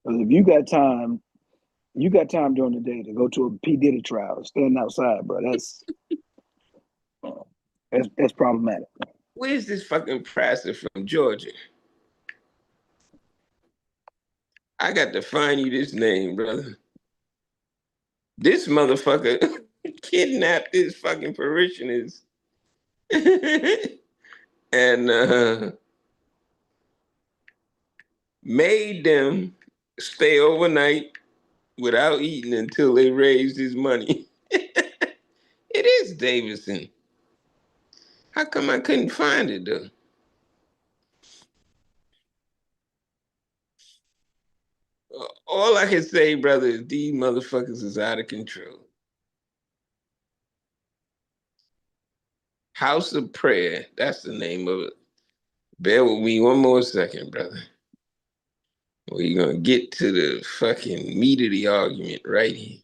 Because if you got time during the day to go to a P Diddy trial, stand outside, bro. That's That's problematic. Where's this fucking pastor from Georgia? I got to find you this name, brother. This motherfucker kidnapped his fucking parishioners and made them stay overnight without eating until they raised his money. It is Davidson. How come I couldn't find it though? All I can say, brother, is these motherfuckers is out of control. House of Prayer. That's the name of it. Bear with me one more second, brother. We're gonna get to the fucking meat of the argument right here.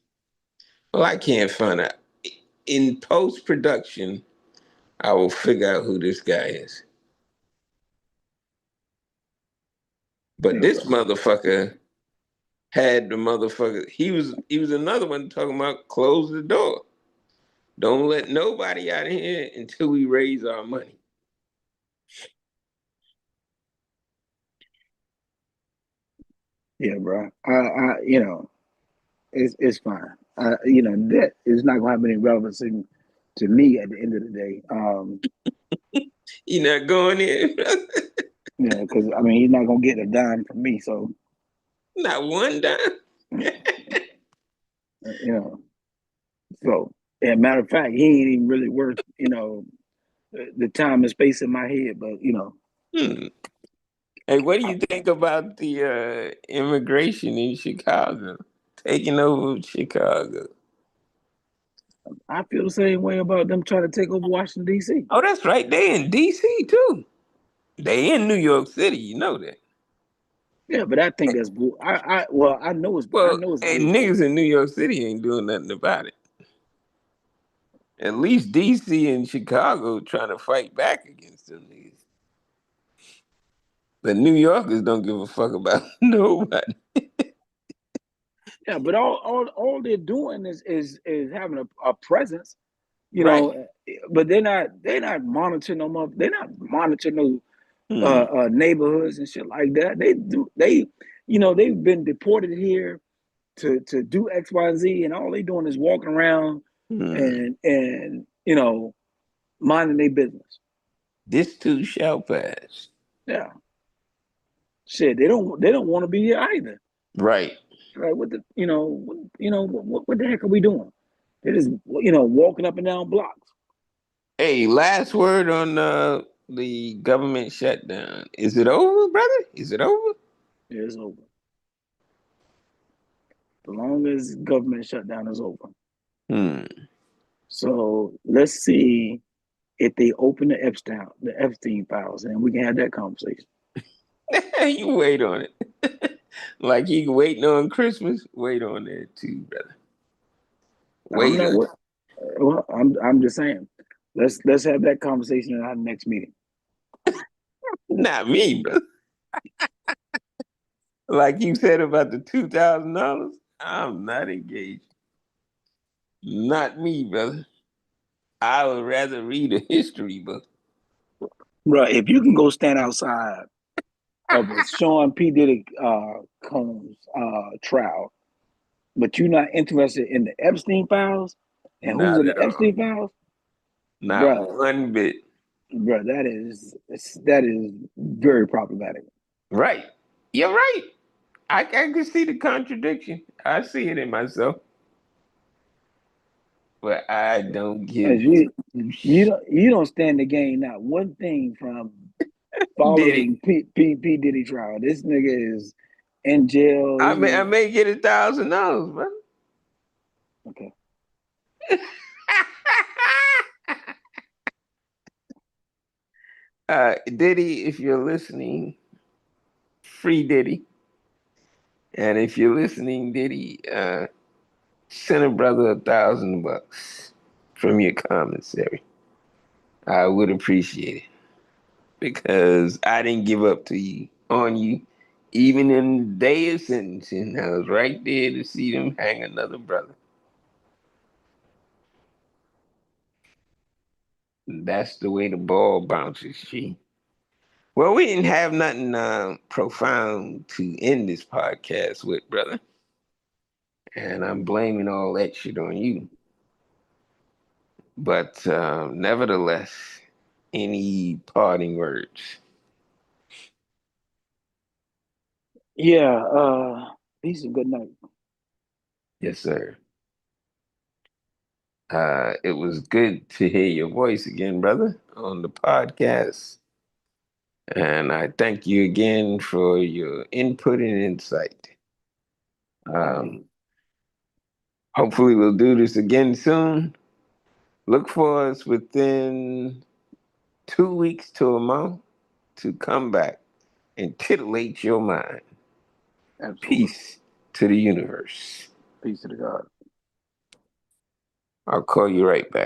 Well, I can't find out. In post-production, I will figure out who this guy is. But Yeah, this bro. motherfucker had the motherfucker. He was another one talking about close the door. Don't let nobody out of here until we raise our money. Yeah, bro. It's fine. That is not gonna have any relevance to me at the end of the day. You not going in, brother? Because I mean, he's not gonna get a dime from me. So, Not one dime. you know, so as a matter of fact, he ain't even really worth the time and space in my head. But Hmm. Hey, what do you think about the immigration in Chicago, taking over Chicago? I feel the same way about them trying to take over Washington D.C. Oh, that's right. They in D.C. too. They in New York City. You know that. Yeah, but I think that's bull. I know Well, it's and bullshit. niggas in New York City ain't doing nothing about it. At least D.C. and Chicago trying to fight back against them niggas. But New Yorkers don't give a fuck about nobody. Yeah, but all they're doing is having a presence, Right. but they're not monitoring them up. They're not monitoring no Hmm. neighborhoods and shit like that. They've been deported here to do X, Y, and Z, and all they doing is walking around Hmm. and minding their business. This too shall pass. Yeah, shit. They don't want to be here either. Right. Right? What the heck are we doing? They're just walking up and down blocks. Hey, last word on the government shutdown. Is it over, brother? Is it over? Yeah, it's over. The longest government shutdown is over. Hmm. So let's see if they open the Epstein files, and we can have that conversation. You wait on it. Like you waiting on Christmas, wait on that too, brother. I'm Wait not on what. Well, I'm just saying. Let's have that conversation in our next meeting. not me, brother. Like you said about the $2,000, I'm not engaged. Not me, brother. I would rather read a history book. Right. If you can go stand outside of a Sean P. Diddy Combs trial, but you're not interested in the Epstein files and who's Not in at the all. Epstein files, Not bruh, one bit. bruh, that is very problematic. Right. You're right. I can see the contradiction. I see it in myself. But I don't As give you two you sh- don't you don't stand to gain not one thing from Diddy. following P Diddy trial. This nigga is in jail. I He may get $1,000, man. okay. Diddy, if you're listening, free Diddy. And if you're listening, Diddy, send a brother $1,000 from your commissary. I would appreciate it because I didn't give up to you on you. Even in the day of sentencing, I was right there to see them hang another brother. That's the way the ball bounces, G. Well, we didn't have nothing profound to end this podcast with, brother. And I'm blaming all that shit on you. But nevertheless, any parting words? Yeah, peace and good night. Yes, sir. It was good to hear your voice again, brother, on the podcast. And I thank you again for your input and insight. Hey, Hopefully, we'll do this again soon. Look for us within 2 weeks to a month to come back and titillate your mind. absolutely. Peace to the universe. Peace to the God. I'll call you right back.